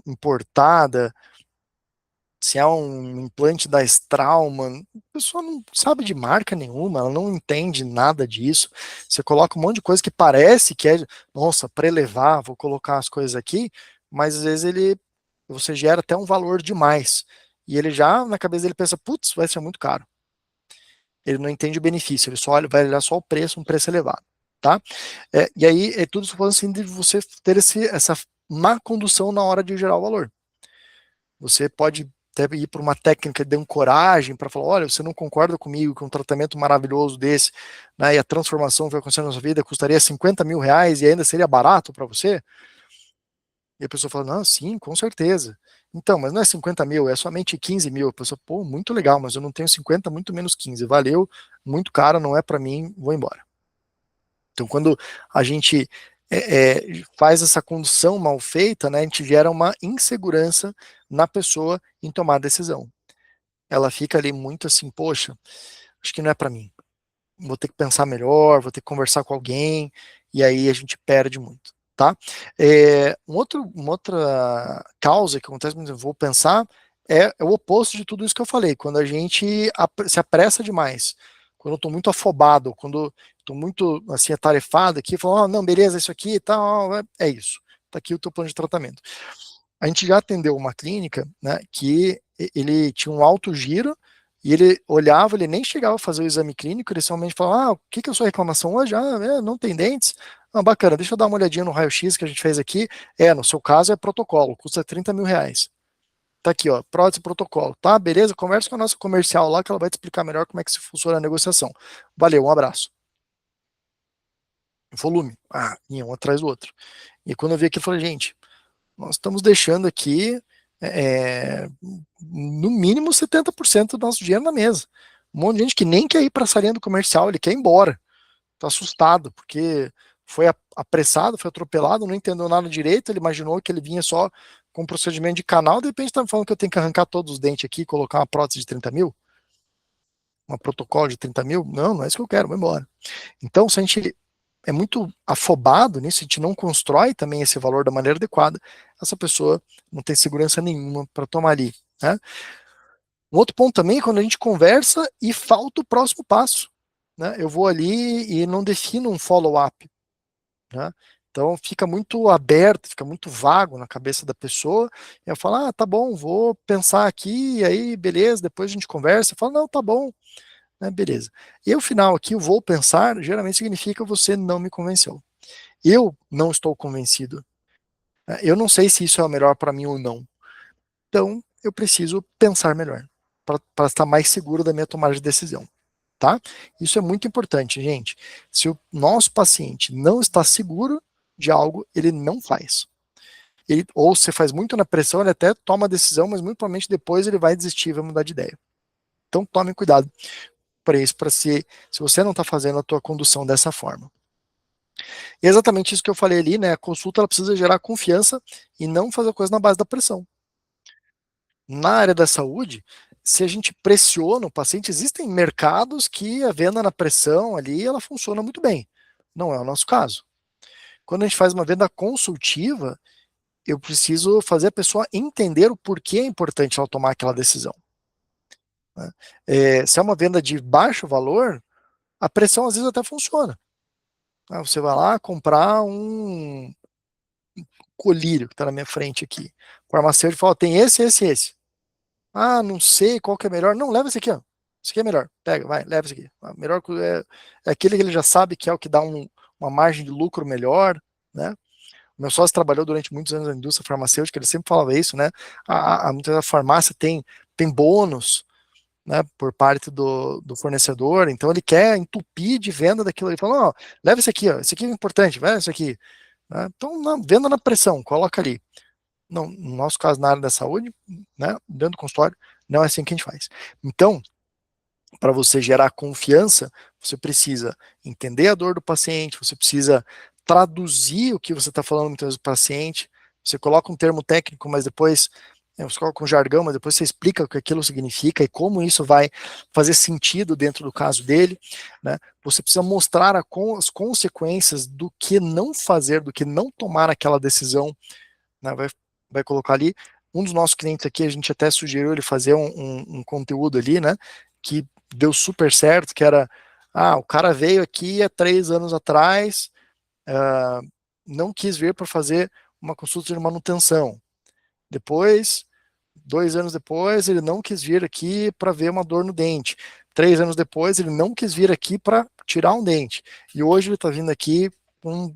importada, se é um implante da Straumann, a pessoa não sabe de marca nenhuma, ela não entende nada disso. Você coloca um monte de coisa que parece que é, nossa, para elevar, vou colocar as coisas aqui, mas às vezes você gera até um valor demais. E ele já, na cabeça dele, pensa, putz, vai ser muito caro. Ele não entende o benefício, ele só vai olhar só o preço, um preço elevado. Tá? E aí é tudo falando assim de você ter essa má condução na hora de gerar o valor. Você pode até ir para uma técnica de ancoragem para falar, olha, você não concorda comigo que um tratamento maravilhoso desse, né, e a transformação que vai acontecer na sua vida custaria 50 mil reais e ainda seria barato para você? E a pessoa fala, não, sim, com certeza. Então, mas não é 50 mil, é somente 15 mil. A pessoa, pô, muito legal, mas eu não tenho 50, muito menos 15. Valeu, muito caro, não é para mim, vou embora. Então, quando a gente faz essa condução mal feita, né, a gente gera uma insegurança na pessoa em tomar a decisão. Ela fica ali muito assim, poxa, acho que não é para mim. Vou ter que pensar melhor, vou ter que conversar com alguém, e aí a gente perde muito, tá? Uma outra causa que acontece, eu vou pensar, é o oposto de tudo isso que eu falei, quando a gente se apressa demais, quando eu estou muito afobado, quando estou muito assim, atarefado aqui, falo, ah, não, beleza, isso aqui e tal, é isso, tá aqui o teu plano de tratamento. A gente já atendeu uma clínica, né, que ele tinha um alto giro e ele olhava, ele nem chegava a fazer o exame clínico, ele somente falava, o que é a sua reclamação hoje? Não tem dentes? Ah, bacana, deixa eu dar uma olhadinha no raio-x que a gente fez aqui. No seu caso é protocolo, custa 30 mil reais. Tá aqui, ó, prótese protocolo. Tá, beleza, conversa com a nossa comercial lá que ela vai te explicar melhor como é que se funciona a negociação. Valeu, um abraço. Volume. E um atrás do outro. E quando eu vi aqui, eu falei, gente, nós estamos deixando aqui no mínimo 70% do nosso dinheiro na mesa. Um monte de gente que nem quer ir para a salinha do comercial, ele quer ir embora. Está assustado, porque foi apressado, foi atropelado, não entendeu nada direito, ele imaginou que ele vinha só com um procedimento de canal, de repente está me falando que eu tenho que arrancar todos os dentes aqui e colocar uma prótese de 30 mil, uma protocolo de 30 mil. Não, não é isso que eu quero, vou embora. Então, se a gente é muito afobado nisso, a gente não constrói também esse valor da maneira adequada, essa pessoa não tem segurança nenhuma para tomar ali. Né? Um outro ponto também é quando a gente conversa e falta o próximo passo. Né? Eu vou ali e não defino um follow-up. Né? Então fica muito aberto, fica muito vago na cabeça da pessoa. E eu falo, tá bom, vou pensar aqui, e aí beleza, depois a gente conversa. Eu falo, não, tá bom, né, beleza. E o final aqui, o vou pensar, geralmente significa você não me convenceu. Eu não estou convencido. Eu não sei se isso é o melhor para mim ou não. Então, eu preciso pensar melhor para estar mais seguro da minha tomada de decisão. Tá? Isso é muito importante, gente. Se o nosso paciente não está seguro de algo, ele não faz. Ou se faz muito na pressão, ele até toma a decisão, mas muito provavelmente depois ele vai desistir, vai mudar de ideia. Então tome cuidado para isso, para se você não está fazendo a tua condução dessa forma. E é exatamente isso que eu falei ali, né? A consulta ela precisa gerar confiança e não fazer coisa na base da pressão. Na área da saúde, se a gente pressiona o paciente, existem mercados que a venda na pressão ali, ela funciona muito bem. Não é o nosso caso. Quando a gente faz uma venda consultiva, eu preciso fazer a pessoa entender o porquê é importante ela tomar aquela decisão. Né? Se é uma venda de baixo valor, a pressão às vezes até funciona. Você vai lá comprar um colírio que está na minha frente aqui. O farmacêutico fala, tem esse, esse, esse. Não sei qual que é melhor. Não, leva esse aqui, ó. Esse aqui é melhor. Pega, vai, leva esse aqui. A melhor é aquele que ele já sabe que é o que dá uma margem de lucro melhor, né? O meu sócio trabalhou durante muitos anos na indústria farmacêutica, ele sempre falava isso, né? Muita farmácia tem bônus, né, por parte do fornecedor, então ele quer entupir de venda daquilo. Ele fala, leva esse aqui, ó, esse aqui é importante, vai esse aqui. Né? Então, venda na pressão, coloca ali. Não, no nosso caso, na área da saúde, né, dentro do consultório, não é assim que a gente faz. Então, para você gerar confiança, você precisa entender a dor do paciente, você precisa traduzir o que você está falando muitas vezes para o paciente, você coloca um termo técnico, mas depois você coloca um jargão, mas depois você explica o que aquilo significa e como isso vai fazer sentido dentro do caso dele, né? Você precisa mostrar as consequências do que não fazer, do que não tomar aquela decisão, né? Vai colocar ali. Um dos nossos clientes aqui, a gente até sugeriu ele fazer um conteúdo ali, né? Que deu super certo, que era, o cara veio aqui há 3 anos atrás, não quis vir para fazer uma consulta de manutenção. Depois, 2 anos depois, ele não quis vir aqui para ver uma dor no dente. 3 anos depois, ele não quis vir aqui para tirar um dente. E hoje ele está vindo aqui com um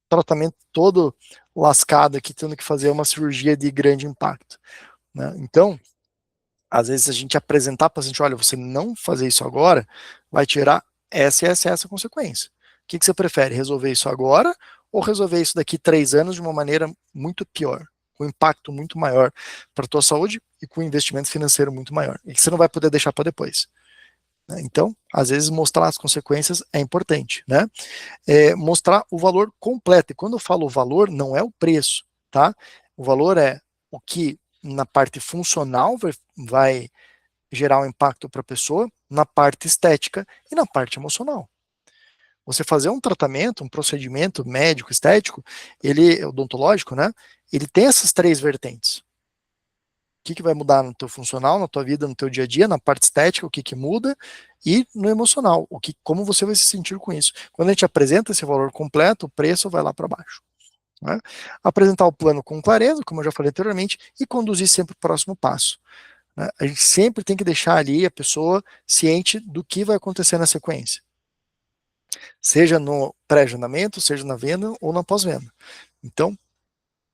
tratamento todo lascado aqui, tendo que fazer uma cirurgia de grande impacto. Né? Então, Às vezes a gente apresentar para o paciente, olha, você não fazer isso agora, vai tirar essa consequência. O que você prefere, resolver isso agora ou resolver isso daqui 3 anos de uma maneira muito pior, com impacto muito maior para a tua saúde e com investimento financeiro muito maior, e que você não vai poder deixar para depois. Né? Então, às vezes mostrar as consequências é importante, né? Mostrar o valor completo. E quando eu falo valor, não é o preço, tá? O valor é o que na parte funcional vai gerar um impacto para a pessoa, na parte estética e na parte emocional. Você fazer um tratamento, um procedimento médico, estético, ele, odontológico, né? Ele tem essas 3 vertentes. O que vai mudar no teu funcional, na tua vida, no teu dia a dia, na parte estética, o que muda, e no emocional, como você vai se sentir com isso. Quando a gente apresenta esse valor completo, o preço vai lá para baixo. Né? Apresentar o plano com clareza, como eu já falei anteriormente, e conduzir sempre o próximo passo. Né? A gente sempre tem que deixar ali a pessoa ciente do que vai acontecer na sequência. Seja no pré-agendamento, seja na venda ou na pós-venda. Então,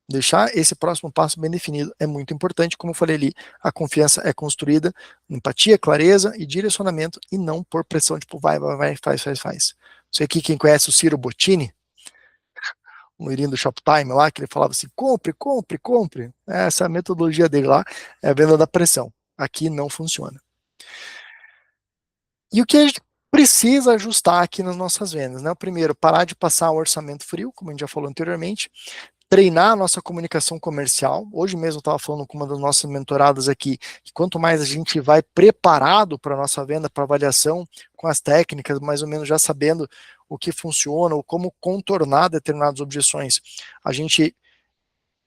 deixar esse próximo passo bem definido é muito importante. Como eu falei ali, a confiança é construída em empatia, clareza e direcionamento, e não por pressão, tipo, vai, faz. Isso aqui, quem conhece o Ciro Bottini, o loirinho do Shoptime lá, que ele falava assim, compre. Essa é a metodologia dele lá, é a venda da pressão. Aqui não funciona. E o que a gente precisa ajustar aqui nas nossas vendas, né? O primeiro, parar de passar o orçamento frio, como a gente já falou anteriormente, treinar a nossa comunicação comercial. Hoje mesmo eu estava falando com uma das nossas mentoradas aqui, que quanto mais a gente vai preparado para a nossa venda, para avaliação, com as técnicas, mais ou menos já sabendo o que funciona, ou como contornar determinadas objeções, a gente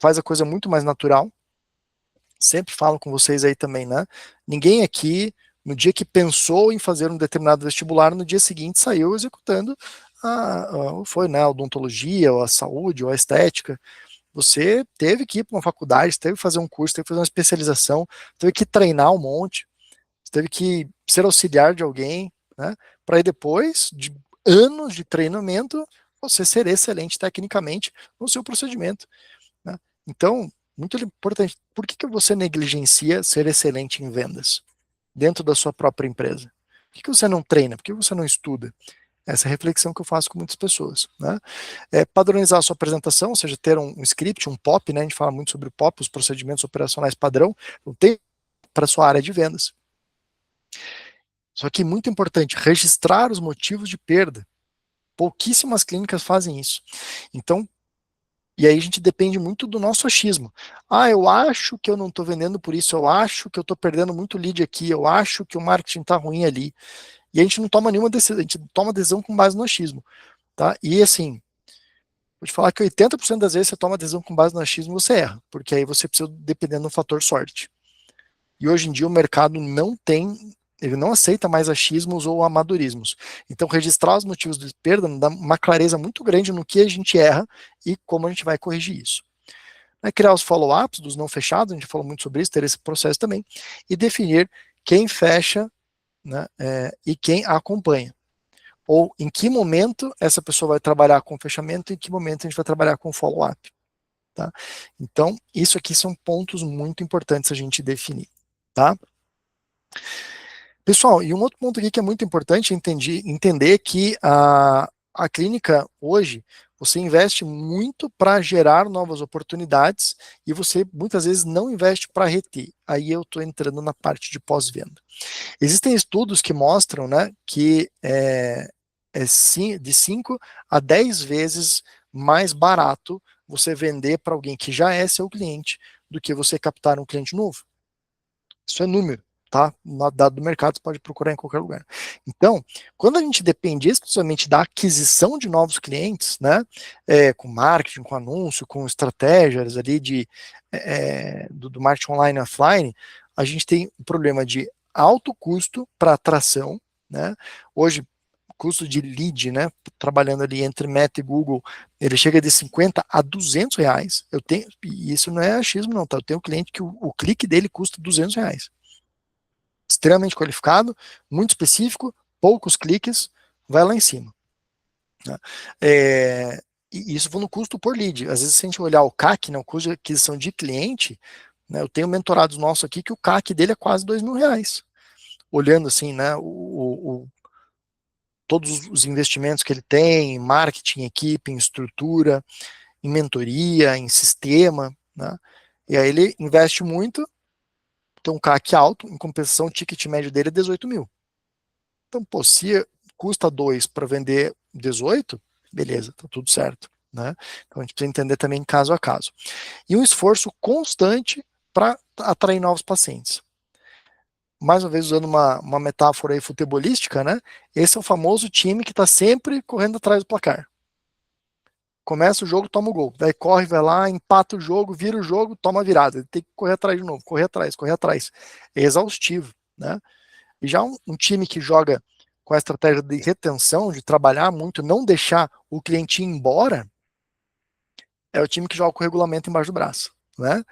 faz a coisa muito mais natural. Sempre falo com vocês aí também, né? Ninguém aqui, no dia que pensou em fazer um determinado vestibular, no dia seguinte saiu executando foi, né, a odontologia, ou a saúde, ou a estética. Você teve que ir para uma faculdade, teve que fazer um curso, teve que fazer uma especialização, teve que treinar um monte, teve que ser auxiliar de alguém, né? Para aí depois de anos de treinamento, você ser excelente tecnicamente no seu procedimento. Né? Então, muito importante, por que você negligencia ser excelente em vendas dentro da sua própria empresa? Por que você não treina? Por que você não estuda? Essa é a reflexão que eu faço com muitas pessoas. Né? Padronizar a sua apresentação, ou seja, ter um script, um POP, né? A gente fala muito sobre o POP, os procedimentos operacionais padrão, não tem para a sua área de vendas. Só que muito importante, registrar os motivos de perda. Pouquíssimas clínicas fazem isso. Então, e aí a gente depende muito do nosso achismo. Eu acho que eu não estou vendendo por isso, eu acho que eu estou perdendo muito lead aqui, eu acho que o marketing está ruim ali. E a gente não toma nenhuma decisão, a gente toma decisão com base no achismo. Tá? E assim, vou te falar que 80% das vezes você toma decisão com base no achismo e você erra, porque aí você precisa depender do fator sorte. E hoje em dia o mercado ele não aceita mais achismos ou amadorismos. Então, registrar os motivos de perda dá uma clareza muito grande no que a gente erra e como a gente vai corrigir isso. Criar os follow-ups dos não fechados, a gente falou muito sobre isso, ter esse processo também, e definir quem fecha, né, e quem acompanha. Ou em que momento essa pessoa vai trabalhar com fechamento e em que momento a gente vai trabalhar com follow-up. Tá? Então, isso aqui são pontos muito importantes a gente definir. Tá? Pessoal, e um outro ponto aqui que é muito importante entender que a clínica hoje, você investe muito para gerar novas oportunidades e você muitas vezes não investe para reter. Aí eu estou entrando na parte de pós-venda. Existem estudos que mostram, né, que de 5 a 10 vezes mais barato você vender para alguém que já é seu cliente do que você captar um cliente novo. Isso é número, tá? Dado do mercado, você pode procurar em qualquer lugar. Então, quando a gente depende exclusivamente da aquisição de novos clientes, né, com marketing, com anúncio, com estratégias ali do marketing online e offline, a gente tem um problema de alto custo para atração, né? Hoje, custo de lead, né, trabalhando ali entre Meta e Google, ele chega de 50 a 200 reais. E isso não é achismo não, tá? Eu tenho um cliente que o clique dele custa 200 reais. Extremamente qualificado, muito específico, poucos cliques, vai lá em cima. Né? E isso no custo por lead. Às vezes, se a gente olhar o CAC, né, o custo de aquisição de cliente, né? Eu tenho mentorados nossos aqui que o CAC dele é quase R$ 2.000. Olhando assim, né, todos os investimentos que ele tem, em marketing, equipe, em estrutura, em mentoria, em sistema, né? E aí ele investe muito, tem um CAC alto, em compensação o ticket médio dele é 18 mil. Então, pô, se custa 2 para vender 18, beleza, tá tudo certo, né? Então a gente precisa entender também caso a caso. E um esforço constante para atrair novos pacientes. Mais uma vez, usando uma metáfora aí futebolística, né? Esse é o famoso time que está sempre correndo atrás do placar. Começa o jogo, toma o gol. Daí corre, vai lá, empata o jogo, vira o jogo, toma a virada. Ele tem que correr atrás de novo, correr atrás, correr atrás. É exaustivo, né? E já um time que joga com a estratégia de retenção, de trabalhar muito, não deixar o cliente ir embora, é o time que joga com o regulamento embaixo do braço, né?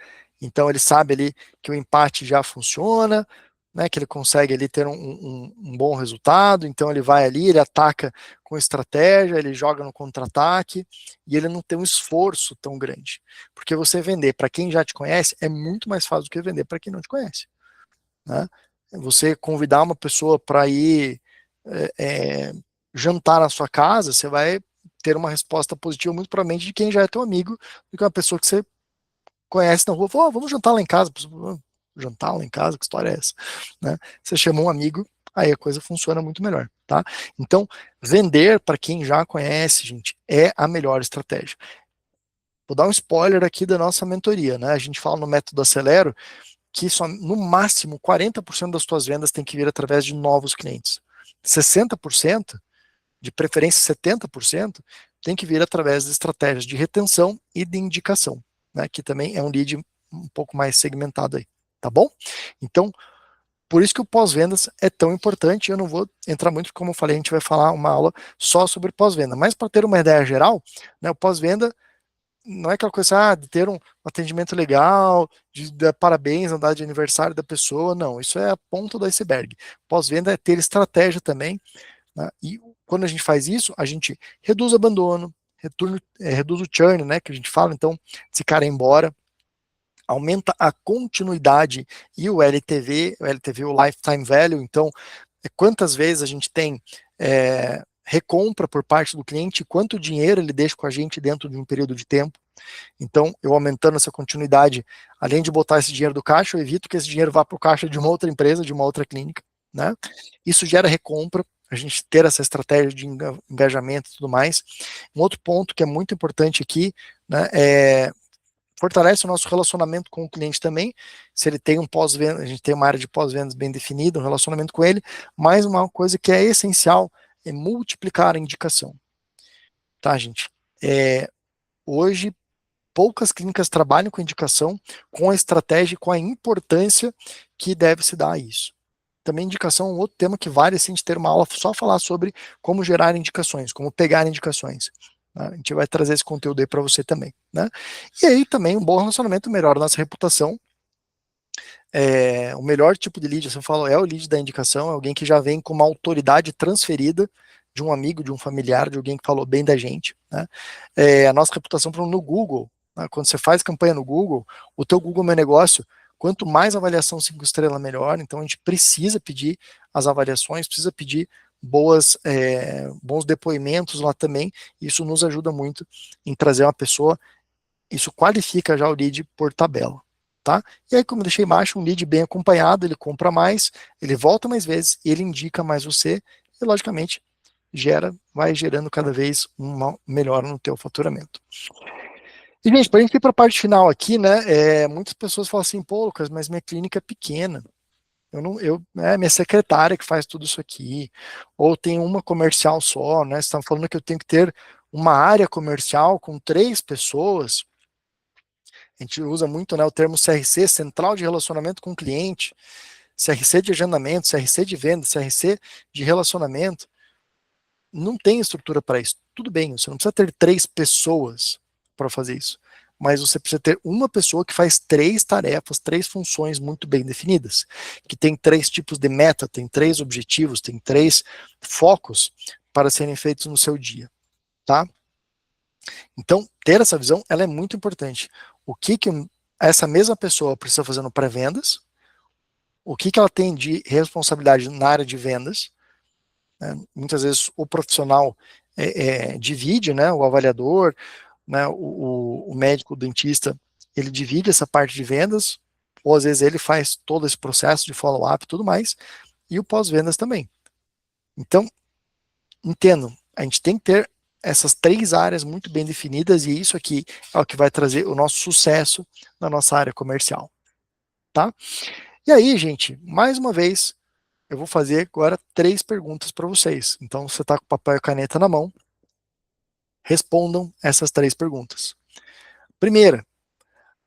Então ele sabe ali que o empate já funciona, né? Que ele consegue ali ter um bom resultado, então ele vai ali, ele ataca com estratégia, ele joga no contra-ataque e ele não tem um esforço tão grande. Porque você vender para quem já te conhece é muito mais fácil do que vender para quem não te conhece, né? Você convidar uma pessoa para ir é, é, jantar na sua casa, você vai ter uma resposta positiva muito provavelmente de quem já é teu amigo, do que uma pessoa que você conhece na rua, fala, oh, vamos jantar lá em casa. Jantar lá em casa, que história é essa? Né? Você chamou um amigo, aí a coisa funciona muito melhor, tá? Então, vender para quem já conhece, gente, é a melhor estratégia. Vou dar um spoiler aqui da nossa mentoria, né? A gente fala no método Acelero que só, no máximo 40% das tuas vendas tem que vir através de novos clientes. 60%, de preferência 70%, tem que vir através de estratégias de retenção e de indicação, né, que também é um lead um pouco mais segmentado aí, tá bom? Então, por isso que o pós-vendas é tão importante. Eu não vou entrar muito, porque como eu falei, a gente vai falar uma aula só sobre pós-venda, mas para ter uma ideia geral, né, o pós-venda não é aquela coisa de ter um atendimento legal, de dar parabéns, andar de aniversário da pessoa, não, isso é a ponta do iceberg. Pós-venda é ter estratégia também, né? E quando a gente faz isso, a gente reduz o abandono, reduz o churn, né, que a gente fala, então, se cara ir embora, aumenta a continuidade e o LTV, o Lifetime Value, então, quantas vezes a gente tem recompra por parte do cliente, quanto dinheiro ele deixa com a gente dentro de um período de tempo. Então, eu aumentando essa continuidade, além de botar esse dinheiro do caixa, eu evito que esse dinheiro vá para o caixa de uma outra empresa, de uma outra clínica, né? Isso gera recompra, a gente ter essa estratégia de engajamento e tudo mais. Um outro ponto que é muito importante aqui, né, fortalece o nosso relacionamento com o cliente também. Se ele tem um pós-venda, a gente tem uma área de pós-vendas bem definida, um relacionamento com ele, mas uma coisa que é essencial é multiplicar a indicação. Tá, gente? Hoje, poucas clínicas trabalham com indicação, com a estratégia e com a importância que deve se dar a isso. Também indicação é um outro tema que vale assim, de ter uma aula só falar sobre como gerar indicações, como pegar indicações. Né? A gente vai trazer esse conteúdo aí para você também. Né? E aí também um bom relacionamento melhora a nossa reputação. O melhor tipo de lead, você fala, é o lead da indicação, é alguém que já vem com uma autoridade transferida de um amigo, de um familiar, de alguém que falou bem da gente. Né? A nossa reputação no Google, né? Quando você faz campanha no Google, o teu Google Meu Negócio, quanto mais avaliação 5 estrelas, melhor. Então a gente precisa pedir as avaliações, precisa pedir bons depoimentos lá também. Isso nos ajuda muito em trazer uma pessoa, isso qualifica já o lead por tabela. Tá? E aí, como eu deixei embaixo, um lead bem acompanhado, ele compra mais, ele volta mais vezes, ele indica mais você, e logicamente vai gerando cada vez uma melhora no teu faturamento. E, gente, para a gente ir para a parte final aqui, né, muitas pessoas falam assim, pô, Lucas, mas minha clínica é pequena, minha secretária que faz tudo isso aqui, ou tem uma comercial só, né, você está falando que eu tenho que ter uma área comercial com 3 pessoas. A gente usa muito, né, o termo CRC, Central de Relacionamento com o Cliente, CRC de agendamento, CRC de venda, CRC de relacionamento. Não tem estrutura para isso. Tudo bem, você não precisa ter 3 pessoas para fazer isso, mas você precisa ter uma pessoa que faz 3 tarefas, 3 funções muito bem definidas, que tem 3 tipos de meta, tem 3 objetivos, tem 3 focos para serem feitos no seu dia, tá? Então, ter essa visão, ela é muito importante. O que essa mesma pessoa precisa fazer no pré-vendas, o que ela tem de responsabilidade na área de vendas, né? Muitas vezes o profissional divide, né, o avaliador, né, o médico, o dentista, ele divide essa parte de vendas, ou às vezes ele faz todo esse processo de follow-up e tudo mais, e o pós-vendas também. Então, entendo, a gente tem que ter essas 3 áreas muito bem definidas, e isso aqui é o que vai trazer o nosso sucesso na nossa área comercial, tá? E aí, gente, mais uma vez, eu vou fazer agora 3 perguntas para vocês. Então, você está com papel e caneta na mão, respondam essas 3 perguntas. Primeira,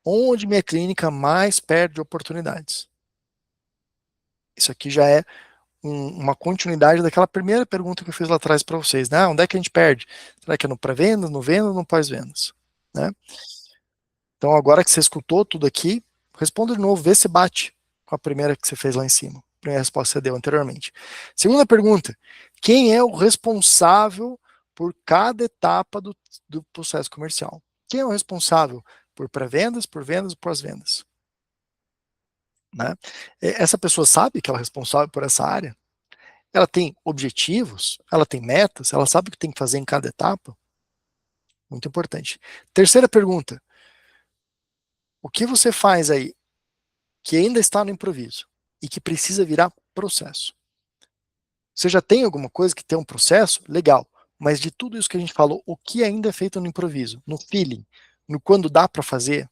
onde minha clínica mais perde oportunidades? Isso aqui já é uma continuidade daquela primeira pergunta que eu fiz lá atrás para vocês, né? Onde é que a gente perde? Será que é no pré-venda, no venda ou no pós-vendas? Né? Então, agora que você escutou tudo aqui, responda de novo, vê se bate com a primeira que você fez lá em cima, a primeira resposta que você deu anteriormente. Segunda pergunta, quem é o responsável por cada etapa do processo comercial? Quem é o responsável por pré-vendas, por vendas e pós-vendas? Né? Essa pessoa sabe que ela é responsável por essa área? Ela tem objetivos? Ela tem metas? Ela sabe o que tem que fazer em cada etapa? Muito importante. Terceira pergunta, o que você faz aí que ainda está no improviso e que precisa virar processo? Você já tem alguma coisa que tem um processo? Legal. Mas de tudo isso que a gente falou, o que ainda é feito no improviso, no feeling, no quando dá para fazer?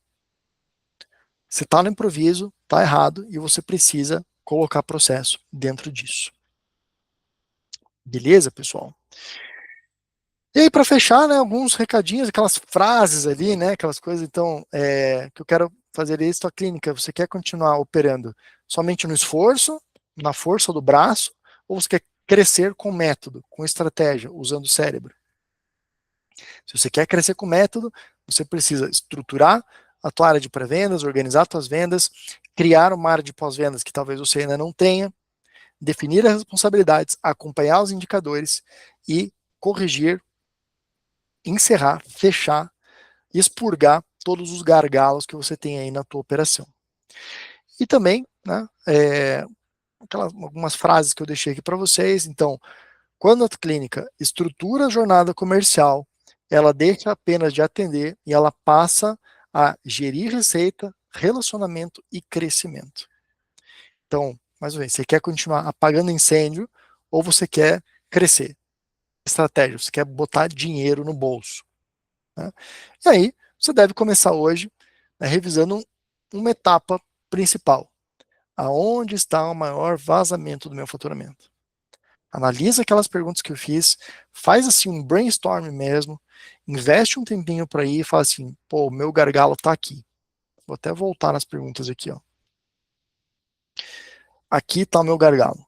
Você está no improviso, está errado e você precisa colocar processo dentro disso. Beleza, pessoal? E aí, para fechar, né, alguns recadinhos, aquelas frases ali, né, aquelas coisas, então, que eu quero fazer isso, a clínica, você quer continuar operando somente no esforço, na força do braço, ou você quer crescer com método, com estratégia, usando o cérebro? Se você quer crescer com método, você precisa estruturar a tua área de pré-vendas, organizar suas vendas, criar uma área de pós-vendas que talvez você ainda não tenha, definir as responsabilidades, acompanhar os indicadores e corrigir, encerrar, fechar, expurgar todos os gargalos que você tem aí na tua operação. E também, né, algumas frases que eu deixei aqui para vocês. Então, quando a clínica estrutura a jornada comercial, ela deixa apenas de atender e ela passa a gerir receita, relacionamento e crescimento. Então, mais uma vez, você quer continuar apagando incêndio ou você quer crescer? Estratégia, você quer botar dinheiro no bolso. Né? E aí, você deve começar hoje, né, revisando uma etapa principal. Aonde está o maior vazamento do meu faturamento? Analisa aquelas perguntas que eu fiz, faz assim um brainstorm mesmo, investe um tempinho para ir e fala assim, pô, o meu gargalo está aqui. Vou até voltar nas perguntas aqui, ó. Aqui está o meu gargalo.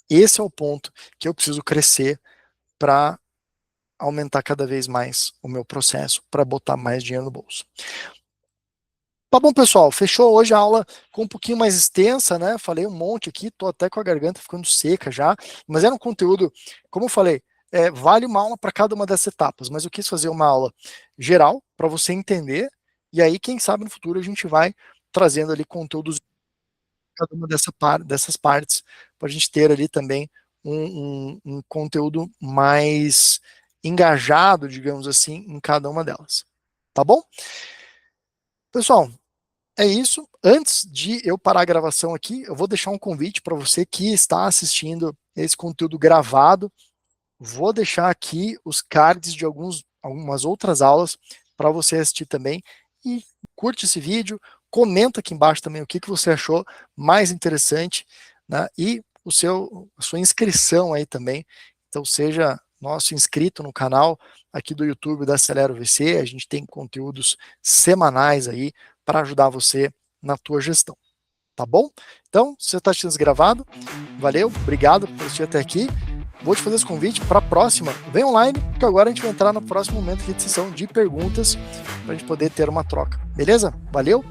Esse é o ponto que eu preciso crescer para aumentar cada vez mais o meu processo, para botar mais dinheiro no bolso. Tá bom, pessoal, fechou hoje a aula com um pouquinho mais extensa, né? Falei um monte aqui, tô até com a garganta ficando seca já, mas era um conteúdo, como eu falei, vale uma aula para cada uma dessas etapas, mas eu quis fazer uma aula geral para você entender, e aí, quem sabe no futuro a gente vai trazendo ali conteúdos de cada uma dessas partes, para a gente ter ali também um conteúdo mais engajado, digamos assim, em cada uma delas. Tá bom? Pessoal, é isso. Antes de eu parar a gravação aqui, eu vou deixar um convite para você que está assistindo esse conteúdo gravado. Vou deixar aqui os cards de algumas outras aulas para você assistir também. E curte esse vídeo, comenta aqui embaixo também o que você achou mais interessante, né? E a sua inscrição aí também. Então seja nosso inscrito no canal aqui do YouTube da Acelero VC. A gente tem conteúdos semanais aí para ajudar você na tua gestão, tá bom? Então, se você está assistindo gravado, valeu, obrigado por assistir até aqui. Vou te fazer esse convite para a próxima. Vem online, porque agora a gente vai entrar no próximo momento aqui de sessão de perguntas para a gente poder ter uma troca. Beleza? Valeu?